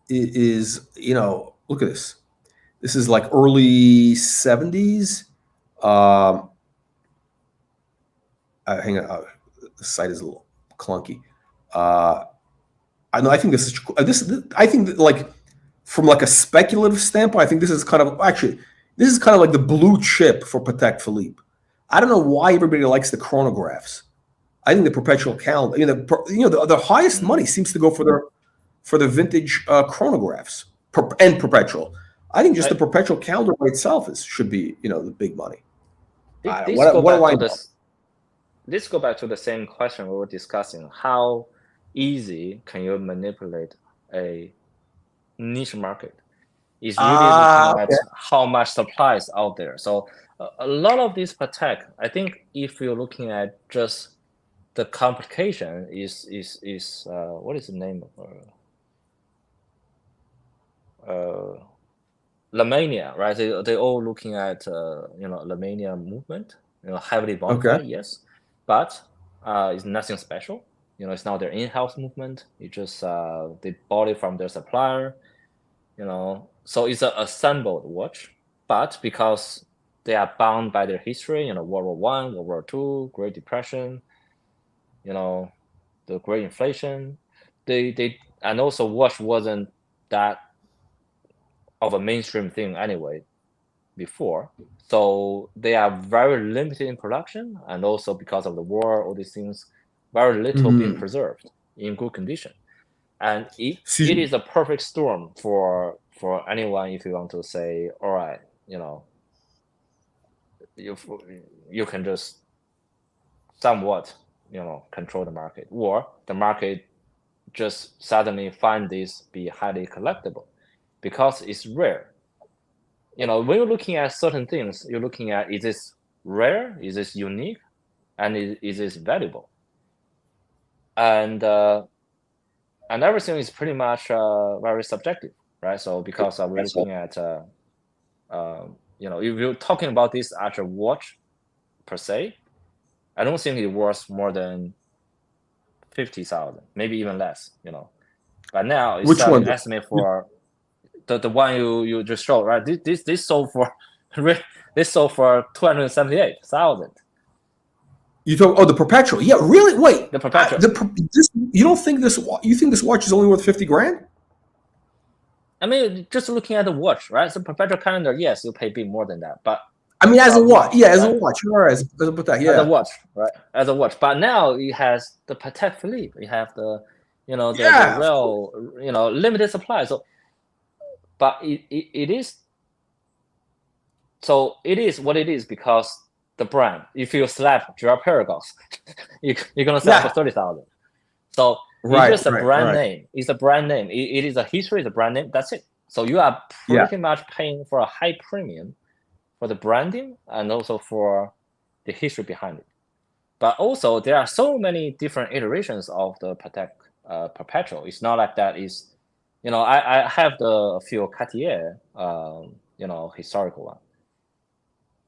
is look at this. This is like early 70s. Hang on, the site is a little clunky. I know. I think this is I think that, like, from like a speculative standpoint, I think this is kind of like the blue chip for Patek Philippe. I don't know why everybody likes the chronographs. I think the perpetual calendar. The highest money seems to go for the vintage chronographs and perpetual. I think just the perpetual calendar by itself should be the big money. this go What do back I to know? this go back to the same question we were discussing. How easy can you manipulate a niche market? Is really looking at how much supply is out there. So a lot of these Patek, I think, if you're looking at just the complication is what is the name of Lamania, right? They all looking at Lamania movement, heavily modified, yes, but it's nothing special. It's not their in-house movement. It just they bought it from their supplier. So it's an assembled watch, but because they are bound by their history, World War I, World War II, Great Depression, the great inflation, and also watch wasn't that of a mainstream thing anyway before, so they are very limited in production, and also because of the war, all these things, very little being preserved in good condition, and it is a perfect storm for anyone if you want to say, all right, you can just somewhat control the market, or the market just suddenly find this be highly collectible because it's rare. When you're looking at certain things, you're looking at, is this rare, is this unique, and is this valuable? And everything is pretty much very subjective, right? So because we're looking at if you're talking about this actual watch per se, I don't think it worth more than 50,000, maybe even less. But now it's Which one? estimate for the one you just showed, right? This sold for this sold for 278,000. You talk? The perpetual? Yeah, really? Wait, The perpetual. you don't think this? You think this watch is only worth 50 grand? I mean, just looking at the watch, right? So perpetual calendar, yes, you pay a bit more than that, but I mean, as a watch, yeah, as a right? watch, sure, as a Patek, As a yeah, watch, right? As a watch. But now it has the Patek Philippe. You have the, the yeah, of course. real, limited supply. So, but it is, so it is what it is because the brand. If you slap Girard-Perregaux, you're gonna sell for Yeah, 30,000. So it's right, just a right, brand right. name. It's a brand name. It is a history. It's a brand name. That's it. So you are Yeah, pretty much paying for a high premium for the branding and also for the history behind it. But also there are so many different iterations of the Patek Perpetual. It's not like that is, I have the few Cartier, historical one,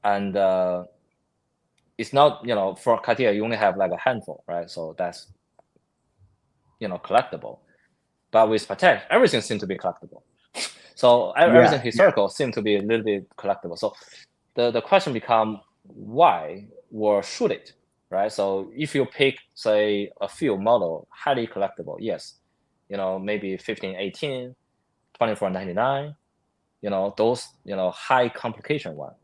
and it's not, for Cartier you only have like a handful, right? So that's collectible. But with Patek, everything seems to be collectible. So everything yeah, historical seems to be a little bit collectible. So the question becomes why or should it, right? So if you pick, say, a few model, highly collectible, yes, maybe 1518, 2499, those, high complication one,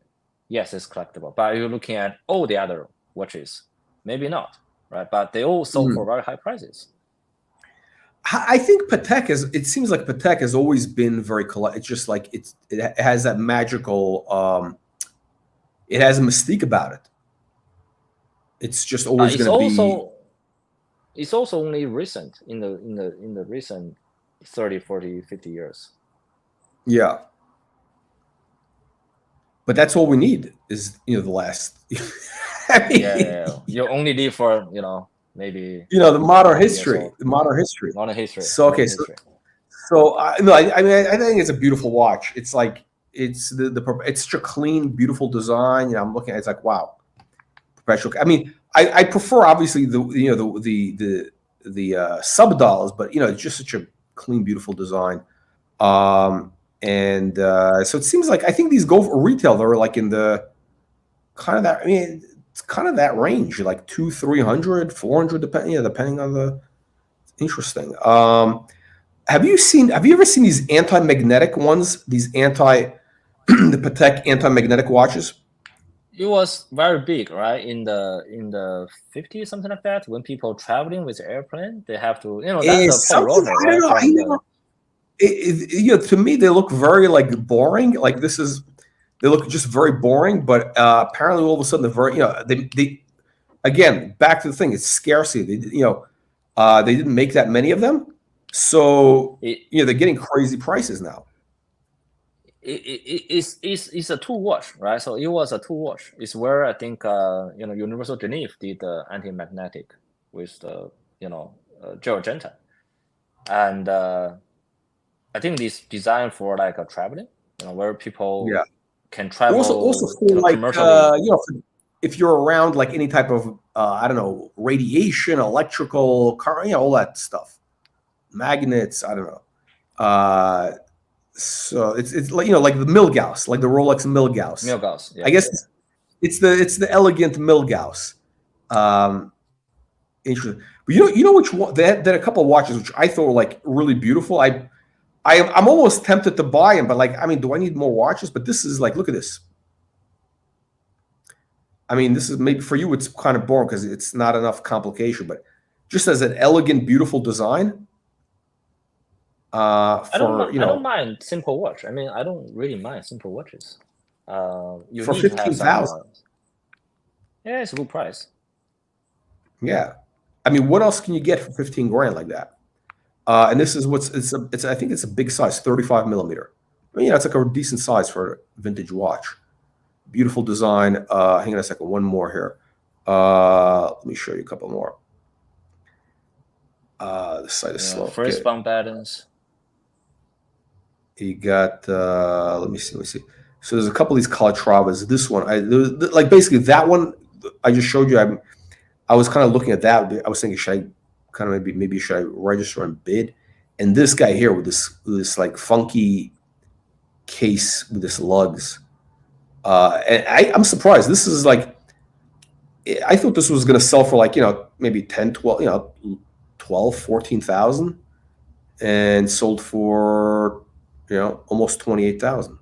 yes, it's collectible. But you're looking at all the other watches, maybe not, right? But they all sold for Mhm. very high prices. I think Patek is. It seems like Patek has always been very collect. It's just like it has that magical. It has a mystique about it. It's just Uh, always it's going to be. also it's also only recent in the recent 30, 40, 50 years. Yeah, but that's all we need is the last. I Yeah. mean, You only live for, maybe the modern 100 years history, old. the modern history. Modern history. So okay, Modern so history. no, I mean, I think it's a beautiful watch. It's like it's it's such a clean, beautiful design. I'm looking at it's like wow, perpetual. I mean, I prefer obviously the sub dollars, but it's just such a clean, beautiful design. And so it seems like I think these go for retail. They're like in the kind of that. I mean, it's kind of that range, like 200, 300, 400, depending on the. Interesting. Have you ever seen these anti-magnetic ones? These the Patek anti-magnetic watches? It was very big, right? In the 50s, something like that. When people traveling with airplane, they have to, that's the Is Paul something Roger, I don't right? know. I From never. the To me, they look very like boring. Like they look just very boring. But apparently, all of a sudden, they're very, they again back to the thing. It's scarcity. They didn't make that many of them, so it, they're getting crazy prices now. it's a two watch, right? So it was a two watch. It's where I think Universal Geneva did the anti-magnetic with the Journe, and I think this designed for like a traveling, where people Yeah. can Also travel, for like commercially. if you're around like any type of I don't know, radiation, electrical, car, all that stuff, magnets. I don't know. So it's like like the Milgauss, like the Rolex Milgauss. Milgauss, I yeah. guess it's the elegant Milgauss. Um, Interesting. But which one? They had a couple of watches which I thought were like really beautiful. I'm almost tempted to buy them, but like I mean, do I need more watches? But this is like, look at this. I mean, this is maybe for you, it's kind of boring because it's not enough complication, but just as an elegant, beautiful design. I don't For mind. I don't mind simple watch. I mean, I don't really mind simple watches. You for need to have some. 15,000. Yeah, it's a good price. Yeah, I mean, what else can you get for 15 grand like that? And this is I think it's a big size, 35 millimeter. I mean, it's like a decent size for a vintage watch. Beautiful design. Hang on a second, one more here. Let me show you a couple more. The site is slow. First Okay. bump patterns. You got let me see. So there's a couple of these Calatravas. This one, like basically that one I just showed you. I was kind of looking at that. I was thinking, should I kind of maybe should I register and bid? And this guy here with this like funky case with this lugs. And I'm surprised. This is like, I thought this was going to sell for like, maybe 10, 12, 12, 14,000 and sold for almost 28,000.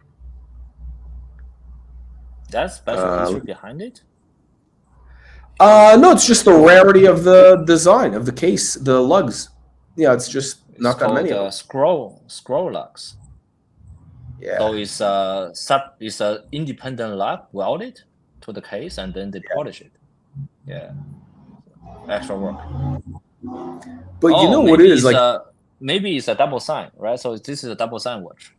That's special history behind it. No, it's just the rarity of the design of the case, the lugs. Yeah, it's just not that many of them. Scroll lugs. Yeah. So it's a independent lug welded to the case, and then they polish it. Yeah, extra work. But you know what it is like? Maybe it's a double sign, right? So this is a double sign watch.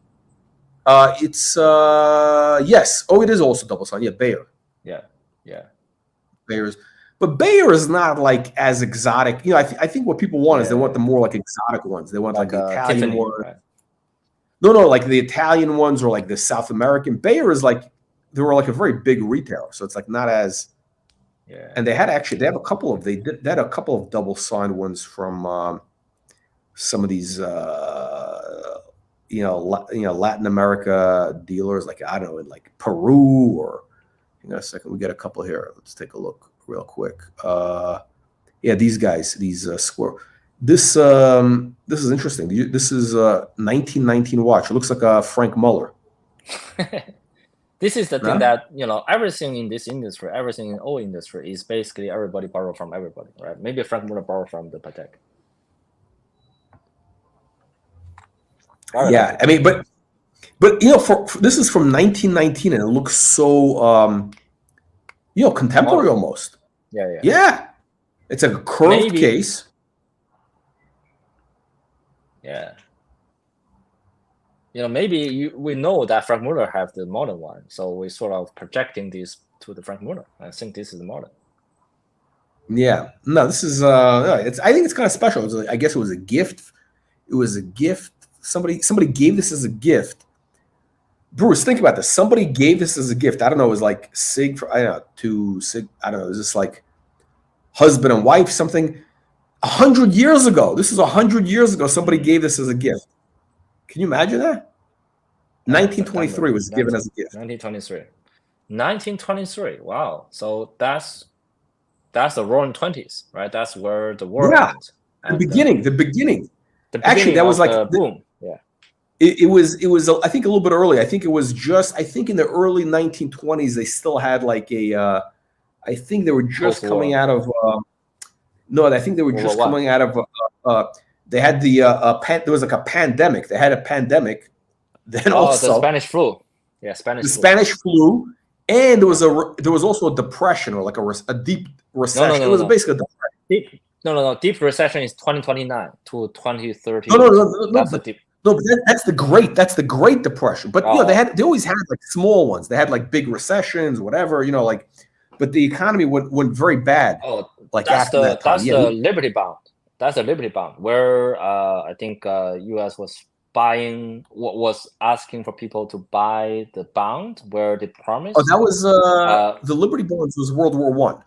It's yes. Oh, it is also double sign. Yeah, Bayer. Yeah. Bayer's, but Bayer is not like as exotic. I think what people want is they want the more like exotic ones. They want like the Italian Tiffany, ones. right? No, like the Italian ones or like the South American. Bayer is like they were like a very big retailer, so it's like not as. Yeah. And they have a couple of double signed ones from some of these Latin America dealers, like I don't know, in like Peru or a second. We get a couple here. Let's take a look real quick. These guys, these square. This is interesting. This is a 1919 watch. It looks like a Frank Muller. This is the thing that everything in this industry, everything in all industry is basically everybody borrow from everybody, right? Maybe Frank Muller borrow from the Patek. Yeah, I mean, but for this is from 1919, and it looks so contemporary almost. Yeah. It's like a curved case. Yeah. Maybe we know that Frank Muller have the modern one, so we're sort of projecting this to the Frank Muller. I think this is the modern. Yeah. No, this is I think it's kind of special. I guess it was a gift. It was a gift. Somebody gave this as a gift. Bruce, think about this. Somebody gave this as a gift. I don't know. It was like Sig. I don't know. Is this like husband and wife? Something 100 years ago. This is 100 years ago. Somebody gave this as a gift. Can you imagine that? 1923 was given as a gift. 1923. Wow. So that's the roaring 20s, right? That's where the world ends. The beginning. Actually, that was like the boom. Yeah. It was. I think a little bit early. I think it was just. I think in the early 1920s they still had like a. I think they were just coming out of. No, I think they were just coming out of. They had the there was like a pandemic. They had a pandemic. Then also the Spanish flu. Yeah, Spanish flu, and there was also a depression or like a deep recession. No, it was basically a depression. Deep recession is 2029 to 2030. No, that's the great. That's the Great Depression. But they always had like small ones. They had like big recessions, whatever. But the economy went very bad. Oh, like that's the Liberty Bond. That's the Liberty Bond, where I think U.S. was asking for people to buy the bond where they promised. Oh, that was the Liberty Bonds was World War I.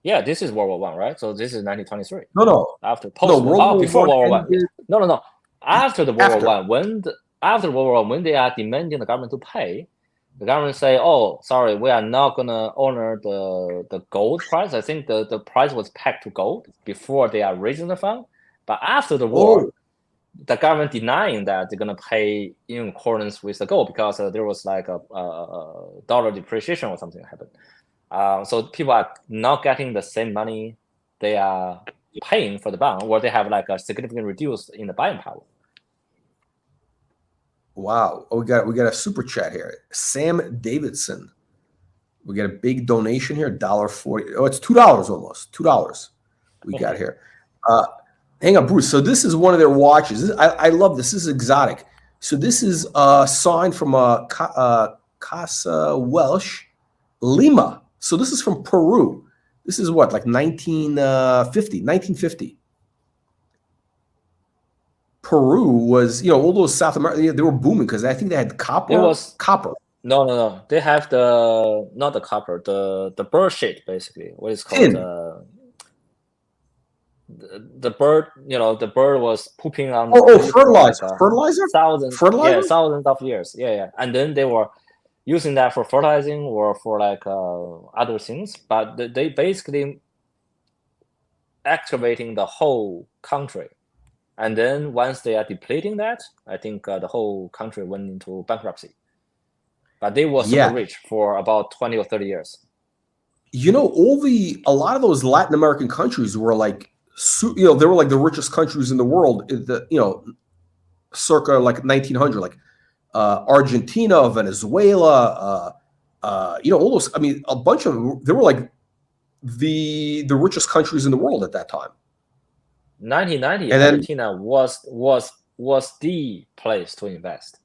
Yeah, this is World War I, right? So this is 1923. No. After before World War I. No. After the World War I, after World War I, when they are demanding the government to pay, the government say, "Oh, sorry, we are not gonna honor the gold price." I think the price was pegged to gold before they are raising the fund. But after the war, the government denying that they're gonna pay in accordance with the gold because there was like a dollar depreciation or something happened. So people are not getting the same money they are paying for the bond, or they have like a significant reduce in the buying power. Wow. Oh, we got a super chat here. Sam Davidson. We got a big donation here, $1.40. Oh, it's $2 almost. $2 we got here. Hang on, Bruce. So this is one of their watches. I love this. This is exotic. So this is signed from Casa Welsh, Lima. So this is from Peru. This is what, like 1950. Peru was, all those South America, they were booming because I think they had copper. Copper. No. They have not the copper, the bird shit, basically. What is called the bird. The bird was pooping on. Fertilizer. Fertilizer. Thousands of years. Yeah. And then they were using that for fertilizing or for like other things, but they basically excavating the whole country And then once they are depleting that, I think the whole country went into bankruptcy. But they were super Yeah. rich for about 20 or 30 years. You know, a lot of those Latin American countries were like, you know, they were like the richest countries in the world. You know, circa like 1900, like Argentina, Venezuela, you know, all those. I mean, a bunch of them. They were like the richest countries in the world at that time. 1990, And then, Argentina was the place to invest,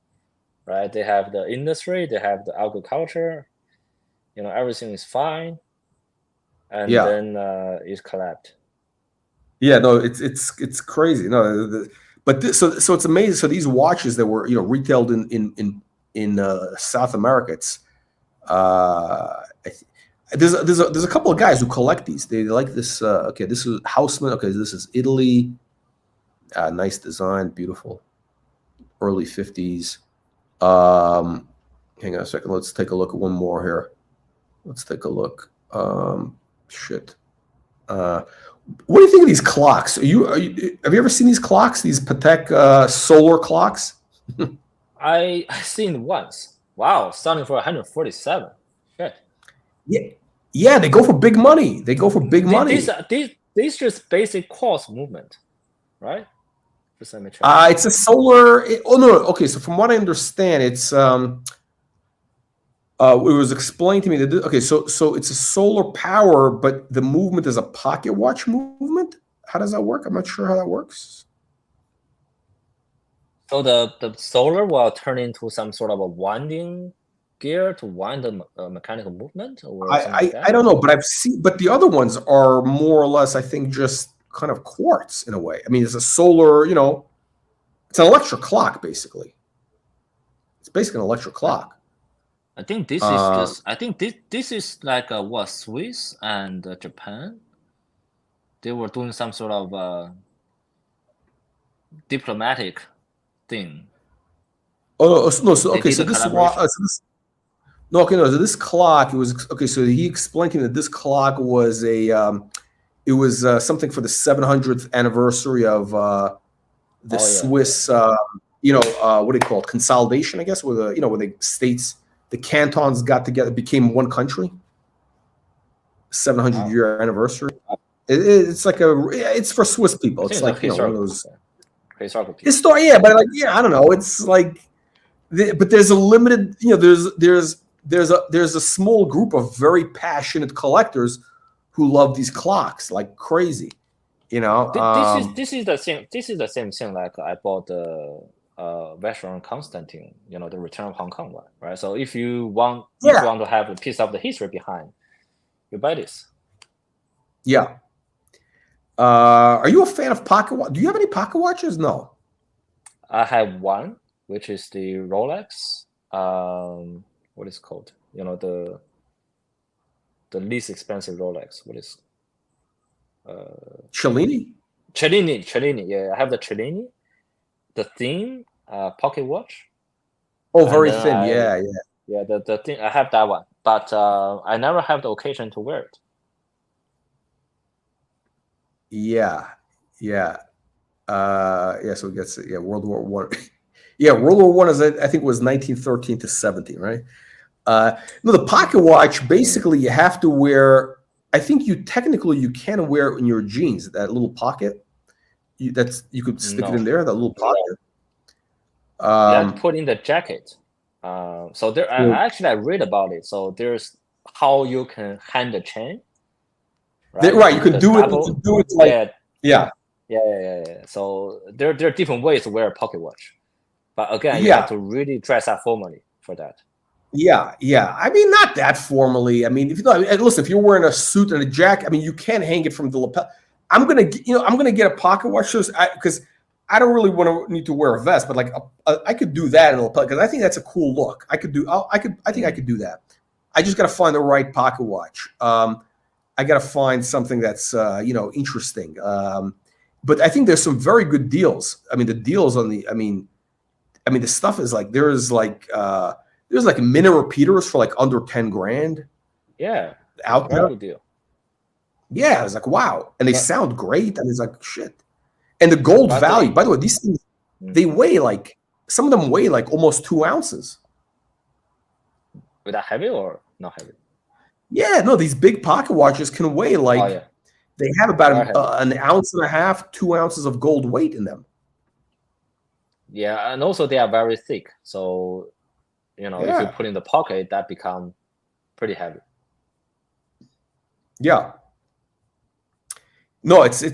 right? They have the industry, they have the agriculture, you know, everything is fine, and yeah, then it collapsed. yeah, no, it's crazy. No, but so it's amazing. So these watches that were, you know, retailed in South America, it's there's a couple of guys who collect these. They like this. Okay, this is Houseman. Okay, this is Italy. Nice design, beautiful, early 50s. Hang on a second. Let's take a look at one more here. Let's take a look. Shit. What do you think of these clocks? Have you ever seen these clocks? These Patek solar clocks? I seen once. Wow, starting for 147. Shit. Yeah, they go for big money. They go for big money. These just basic quartz movement, right? Just let me check. It's a solar. Oh no. Okay, so from what I understand, it's it was explained to me that okay, so it's a solar power, but the movement is a pocket watch movement. How does that work? I'm not sure how that works. So the solar will turn into some sort of a winding gear to wind the mechanical movement, or something like that? I don't know, but I've seen. But the other ones are more or less, I think, just kind of quartz in a way. I mean, it's a solar. You know, it's an electric clock basically. It's basically an electric clock. I think this is just. I think this is like what Swiss and Japan. They were doing some sort of diplomatic thing. Oh no! So They okay, did so a this collaboration. no, okay, no. So this clock, it was okay. So he explained to me that this clock was it was something for the 700th anniversary of the Swiss. You know, what do you call it? Consolidation, I guess, where the, you know, where the states, the cantons got together, became one country. 700-year anniversary. It's like it's for Swiss people. It's like, you know, one of those historical people. Yeah, but like, yeah, I don't know. It's like, but there's a limited, you know, there's a small group of very passionate collectors who love these clocks like crazy. You know, this is the same. This is the same thing. Like I bought the Vacheron Constantine. You know, the Return of Hong Kong one, right? So if you want to have a piece of the history behind, you buy this. Yeah. Are you a fan of pocket watch? Do you have any pocket watches? No. I have one, which is the Rolex. What is it called? You know, the least expensive Rolex. What is? Cellini. Yeah, I have the Cellini, the thin pocket watch. Oh, very thin. Yeah. The thing, I have that one, but I never have the occasion to wear it. Yeah. So it gets World War One. Yeah, World War One is, I think, was 1913 to 17, right? No, the pocket watch, basically you have to wear. I think you can wear it in your jeans, that little pocket. You could stick it in there, that little pocket. You have to put in the jacket. So there, I read about it. So there's how you can hang the chain. Right, you can do it. You can do it like yeah. So there are different ways to wear a pocket watch, but again, you have to really dress up formally for that. Yeah. I mean, not that formally. I mean, listen, if you're wearing a suit and a jacket, I mean, you can't hang it from the lapel. I'm gonna get a pocket watch because I don't really need to wear a vest, but like I could do that in a lapel because I think that's a cool look. I think I could do that. I just got to find the right pocket watch. I got to find something that's interesting. But I think there's some very good deals. I mean, the deals on the the stuff is like there's mini repeaters for like under 10 grand. Yeah, out there. Very good deal. Yeah, it's like wow, and they sound great, and it's like shit. And the gold But value, by the way, these things, they weigh like, some of them weigh like almost 2 ounces. With that heavy or not heavy? Yeah, no, these big pocket watches can weigh like, Oh, yeah. they have about Very an ounce and a half, 2 ounces of gold weight in them. Yeah, and also they are very thick. So, you know, if you Yeah. put in the pocket, that become pretty heavy. Yeah. No, it's you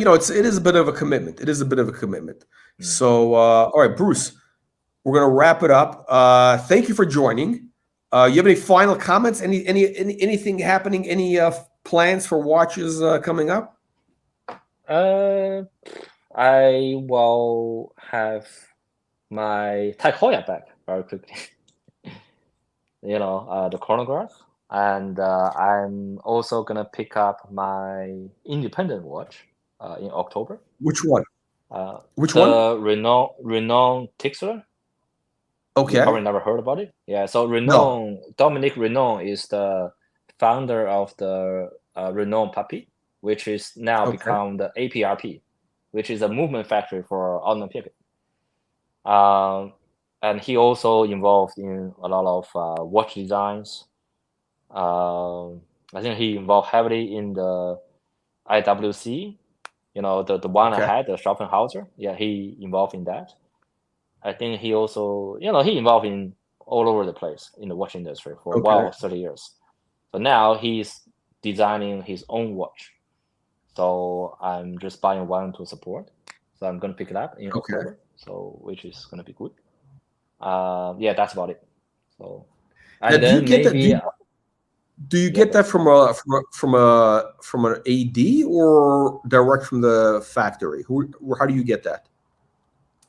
know, it is a bit of a commitment. It is a bit of a commitment. So, all right, Bruce, we're gonna wrap it up. Thank you for joining. You have any final comments? Anything happening? Any plans for watches coming up? I will have my Tag Heuer back very quickly. You know, the chronograph, and I'm also gonna pick up my independent watch in October. Which one? Which one? The Renault Tixler. You Okay. probably never heard about it. Yeah, so No. Dominique Renault is the founder of the Renault Puppy, which is now Okay. become the APRP, which is a movement factory for Audemars Piguet. And he also involved in a lot of watch designs. I think he involved heavily in the IWC, you know, the one Okay. ahead, the Schaffenhauser. Yeah, he involved in that. I think he also, you know, he involved in all over the place in the watch industry for Okay. 30 years. So now he's designing his own watch. So I'm just buying one to support. So I'm gonna pick it up in October. So which is gonna be good. Yeah, that's about it. So and Now, do you then get maybe that? Do you get that from an AD or direct from the factory? How do you get that?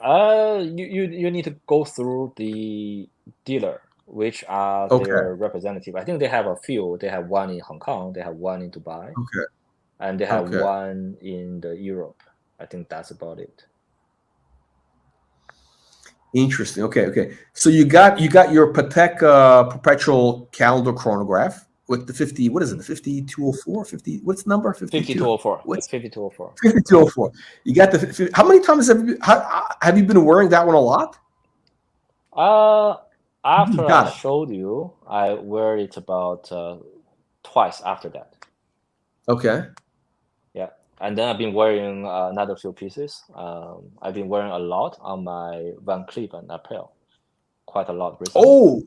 you need to go through the dealer, which are Okay. their representative. I think they have a few. They have one in Hong Kong, they have one in Dubai, Okay. and they have Okay. one in the Europe. I think that's about it. Interesting. Okay. Okay. So you got your Patek perpetual calendar chronograph with the 50. What is it? The 5204. 50. What's the number? 5204. What's 5204. 5204? You got the. How many times have you been wearing that one a lot? After I Got it. showed you, I wear it about twice after that. Okay. Yeah, and then I've been wearing another few pieces. I've been wearing a lot on my Van Cleef and Arpels, quite a lot recently. Oh,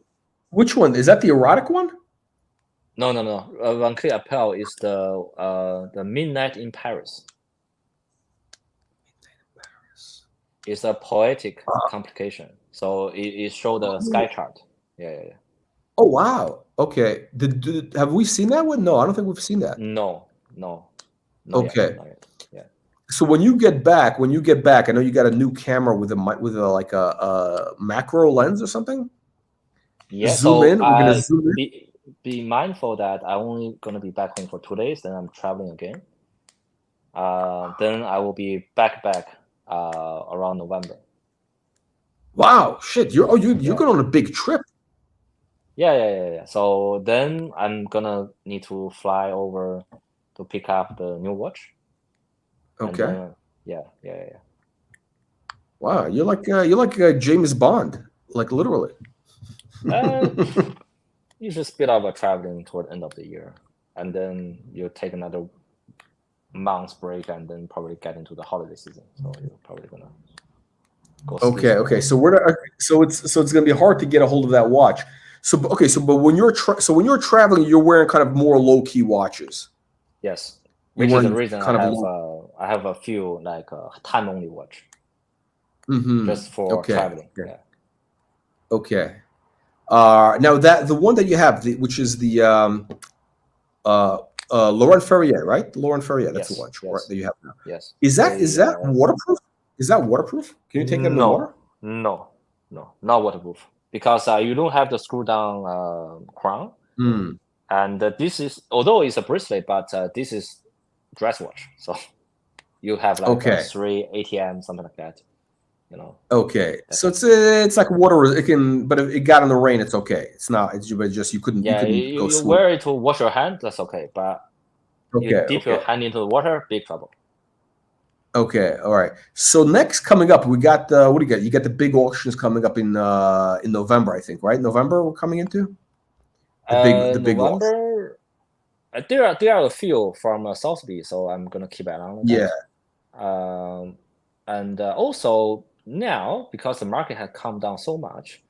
which one is that? The erotic one? No. Van Cleef Arpels is the Midnight in Paris. It's a poetic complication. So it showed the sky chart. Yeah. Oh wow. Okay. Have we seen that one? No, I don't think we've seen that. No. Okay. Not yet. Yeah. So when you get back, I know you got a new camera with a macro lens or something. Yeah. Zoom in. We're gonna zoom in. Be mindful that I'm only gonna be back home for 2 days. Then I'm traveling again. Then I will be back around November. Wow, shit! You're going on a big trip. Yeah. So then I'm gonna need to fly over to pick up the new watch. Okay. Then, yeah. Wow, you're like James Bond, like literally. You just speed up traveling toward the end of the year, and then you take another month's break, and then probably get into the holiday season. So you're probably gonna go. Okay. So it's gonna be hard to get a hold of that watch. So but when you're traveling, you're wearing kind of more low key watches. Yes, which is the reason I have a few like time only watch. Just for traveling. Yeah. Okay. Now the one that you have, which is the Laurent Ferrier, right? Laurent Ferrier, that's the watch right, that you have now. Yes. Is that waterproof? Is that waterproof? Can you take that in the water? No, not waterproof, because you don't have the screw down crown. And this is, although it's a bracelet, but this is dress watch, so you have like 3 ATM, something like that. You know. Okay, so it's like water. It can, but if it got in the rain, it's okay. It's not. It's just you couldn't. Yeah, you wear it to wash your hand. That's okay, but you dip your hand into the water, big trouble. Okay, all right. So next coming up, we got what do you got? You got the big auctions coming up in November, I think, right? November we're coming into the big auction. November. There are a few from Sotheby, so I'm gonna keep an eye on Yeah. that. And also now, because the market has come down so much,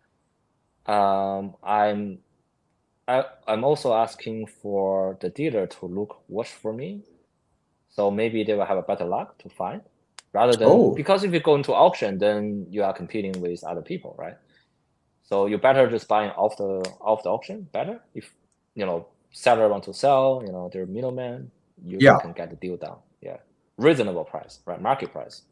I'm I'm also asking for the dealer to watch for me, so maybe they will have a better luck to find, rather than, Oh, because if you go into auction, then you are competing with other people, right? So you better just buying off the auction better. If seller want to sell, they're middleman, you yeah. can get the deal done. Yeah, reasonable price, right? Market price.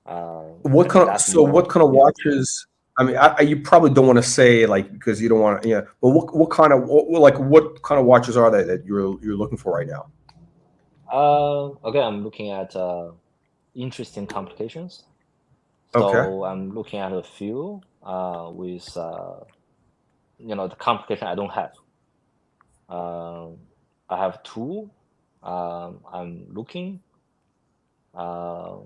What I think kind of that's so more. what kind of Yeah. watches? I mean, you probably don't want to say like because you don't want to, yeah. But what kind of what kind of watches are they that you're looking for right now? Again, I'm looking at interesting complications. Okay. So I'm looking at a few with the complication I don't have. Um, I have two. I'm looking. Um,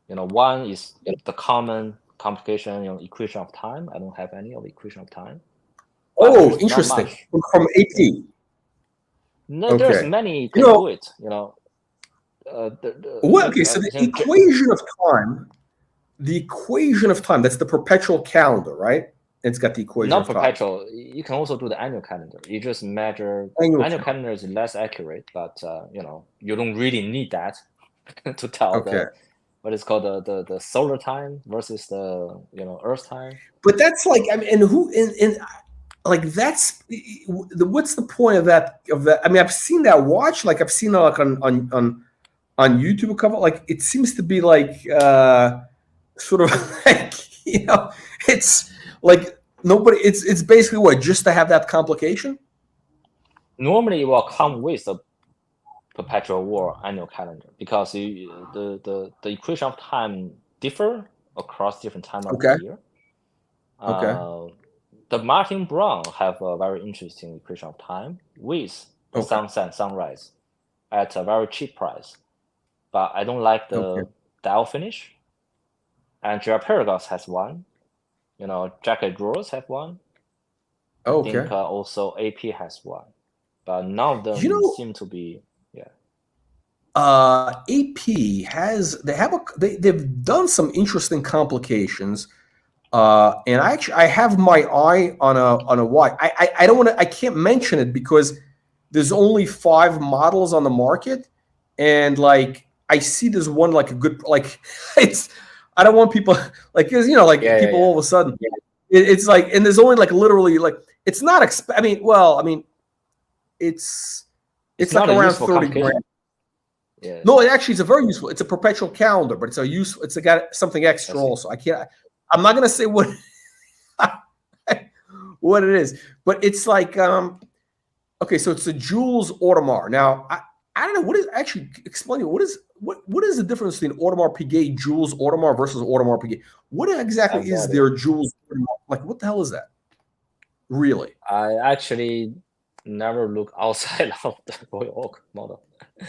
one is the common complication, equation of time. I don't have any of equation of time, but Oh, there's not interesting. much. From Yeah. AP. No, there's Okay. many You can know do it. okay? So the Then equation of time. The equation of time. That's the perpetual calendar, right? It's got the equation not of time. perpetual. You can also do the annual calendar. You just measure. Annual Annual time. calendar is less accurate, but you don't really need that to tell Okay. what is called the solar time versus the Earth time. But that's like, I mean, and who and like that's what's the point of that? I mean, I've seen that watch. Like I've seen it like on YouTube a couple. Like it seems to be like sort of like it's like nobody. It's basically what just to have that complication. Normally, it will come with a perpetual war annual calendar because the equation of time differ across different time of the Okay. year. Okay. The Martin Brown have a very interesting equation of time with the Okay. sunset sunrise at a very cheap price, but I don't like Okay. the dial finish. And Galapagos has one. Jacket drawers have one. I think Okay. also AP has one, but none of You them know, seem to be. Yeah. AP has they've done some interesting complications. And I have my eye on a watch. I don't want to. I can't mention it because there's only 5 models on the market, and like I see there's one like a good like it's. I don't want people like because like people Yeah. all of a sudden it's like and there's only like literally like it's not. I mean, well, I mean, it's It's like not a around useful 30 complication. grand. Yeah. No, it actually is a very useful. It's a perpetual calendar, but it's a useful. It's got something extra also. I can't. I'm not gonna say what what it is, but it's like okay, so it's a Jules Audemars. Now I don't know what is actually explain what is the difference between Audemars Piguet, Jules Audemars versus Audemars Piguet? What exactly is Exactly. their Jules Audemars? Like what the hell is that? Really? I actually never look outside of the Royal Oak model. Oh,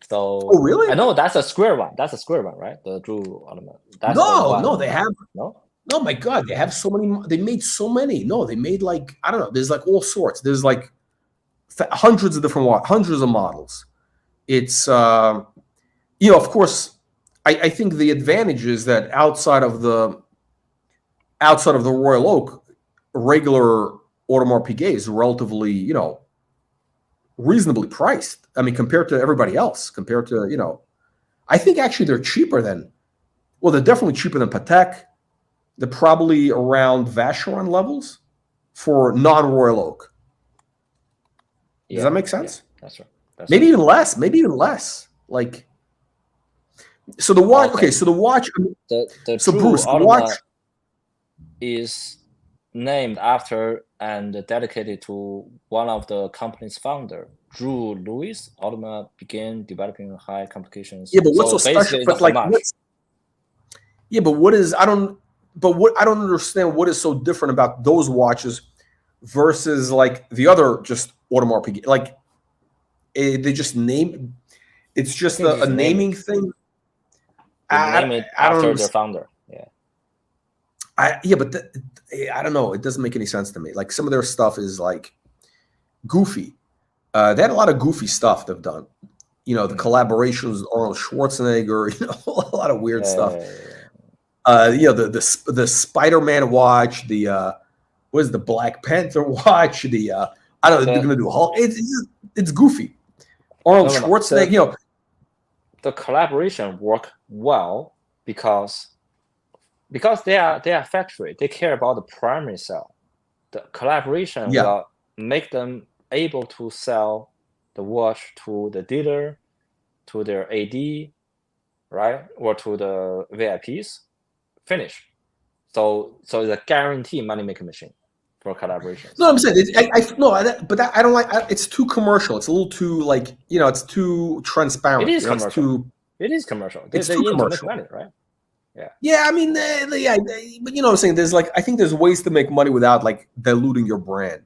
So I really? know that's a square one. That's a square one, right? The Drew Ornament. That's the No, no, one. they have. No? No, my God, they have so many. They made so many. No, they made like I don't know. There's like all sorts. There's like hundreds of different hundreds of models. It's of course, I think the advantage is that outside of the Royal Oak, regular Audemars Piguet is relatively reasonably priced. I mean, compared to everybody else, compared to I think actually they're cheaper than. Well, they're definitely cheaper than Patek. They're probably around Vacheron levels for non-Royal Oak. Does Yeah. that make sense? Yeah, that's right. Maybe even less. Maybe even less. Like, so the watch. Okay, so the watch. The So Drew Bruce, the watch. Ornament is named after and dedicated to one of the company's founder, Drew Lewis. Audemars began developing high complications. Yeah, but what's so So special? basically, But it's a like, homage. yeah, but what is? I don't. But what I don't understand what is so different about those watches versus like the other just Audemars Piguet. Like, they just name. It's I just think a just name naming it. thing. name it after their founder. Yeah. But I don't know. It doesn't make any sense to me. Like some of their stuff is like goofy. They had a lot of goofy stuff they've done. You know, the collaborations with Arnold Schwarzenegger. You know, a lot of weird stuff. You know, the Spider-Man watch. The what is the Black Panther watch? The I don't know. They're gonna do Hulk. It's goofy. Arnold Schwarzenegger. You know, the collaboration work well because they are factory. They care about the primary sale. The collaboration will make them able to sell the watch to the dealer, to their AD, right, or to the VIPs. Finish. So it's a guaranteed money making machine for collaboration. No, I'm saying I don't like. It's too commercial. It's a little too like, you know, it's too transparent. It is commercial. It is commercial. It's too commercial. Money, right? Yeah. Yeah, I mean, but you know what I'm saying. I think there's ways to make money without like diluting your brand.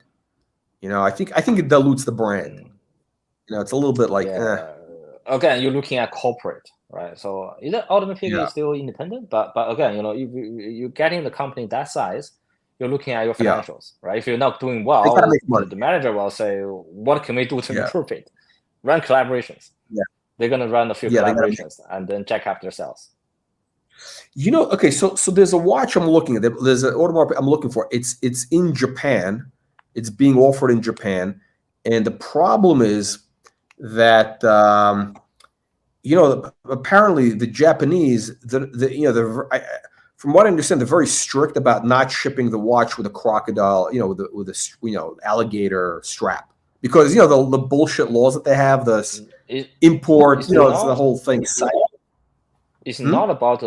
You know, I think it dilutes the brand. You know, it's a little bit like. Again, you're looking at corporate, right? So either Audemars Piguet is still independent, but again, you know, you're getting the company that size, you're looking at your financials, right? If you're not doing well, the manager will say, "What can we do to improve it?" Run collaborations. Yeah, they're gonna run a few collaborations and then check after sales. You know, okay, so there's a watch I'm looking at. There's an Audemars I'm looking for. It's in Japan. It's being offered in Japan, and the problem is that you know, apparently the Japanese, from what I understand, they're very strict about not shipping the watch with a crocodile, you know, with a alligator strap, because you know the bullshit laws that they have, import, you know, it's the whole thing. It's not about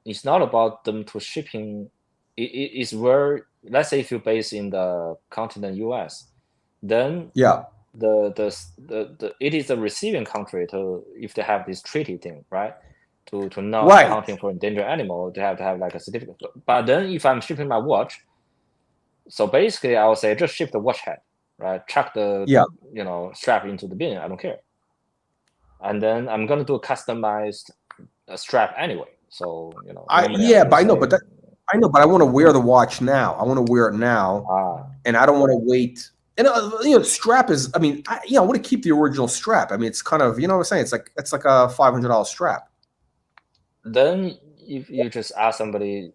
it's not about them to shipping. It's where, let's say if you're based in the continent US, then it is a receiving country if they have this treaty thing, right? To not accounting for endangered animal, they have to have like a certificate. But then if I'm shipping my watch, so basically I would say just ship the watch head, right? Chuck the you know, strap into the bin. I don't care. And then I'm gonna do a customized strap anyway. So you know. I know, but I want to wear the watch now. I want to wear it now, and I don't want to wait. And you know, strap is. I mean, I want to keep the original strap. I mean, it's kind of, you know what I'm saying. It's like a $500 strap. Then you just ask somebody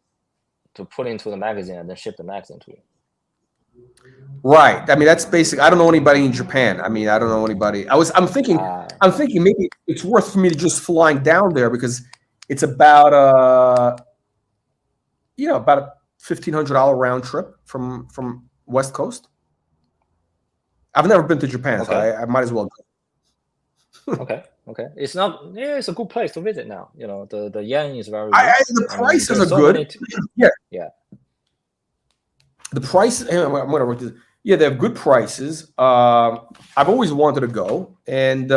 to put into the magazine and then ship the magazine to you. Right. I mean, that's basic. I don't know anybody in Japan. I mean, I don't know anybody. I'm thinking maybe it's worth for me to just flying down there, because it's about about a $1,500 round trip from West Coast. I've never been to Japan, so I might as well go. Okay. It's not. Yeah, it's a good place to visit now. You know, the yen is very. The prices are good. Yeah. The price. I'm gonna write this. Yeah, they have good prices. I've always wanted to go, and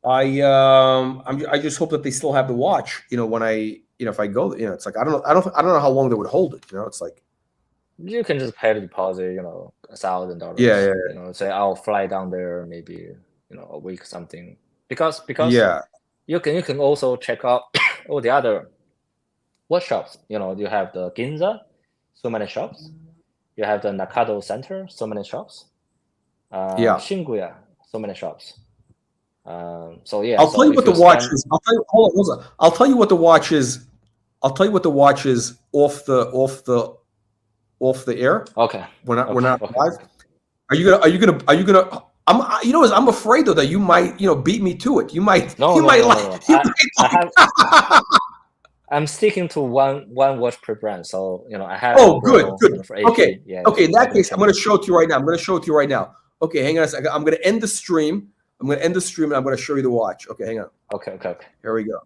I just hope that they still have the watch. You know, when if I go, you know, it's like I don't know how long they would hold it. You know, it's like you can just pay the deposit. You know, $1,000. Yeah. You know, say I'll fly down there maybe, you know, a week or something. Because you can also check out all the other watch shops. You know, you have the Ginza, so many shops. You have the Nakado Center, so many shops. Shinguya, so many shops. I'll tell you what the watch is. I'll tell you what the watch is. I'll tell you what the watch is off the air. Okay. We're not live. Are you gonna? I'm afraid though that you might, beat me to it. You might. No. I'm sticking to one watch per brand, so I have. Oh, good. Okay. In that case, I'm going to show it to you right now. Okay, hang on a second. I'm going to end the stream. And I'm going to show you the watch. Okay, hang on. Okay. Here we go.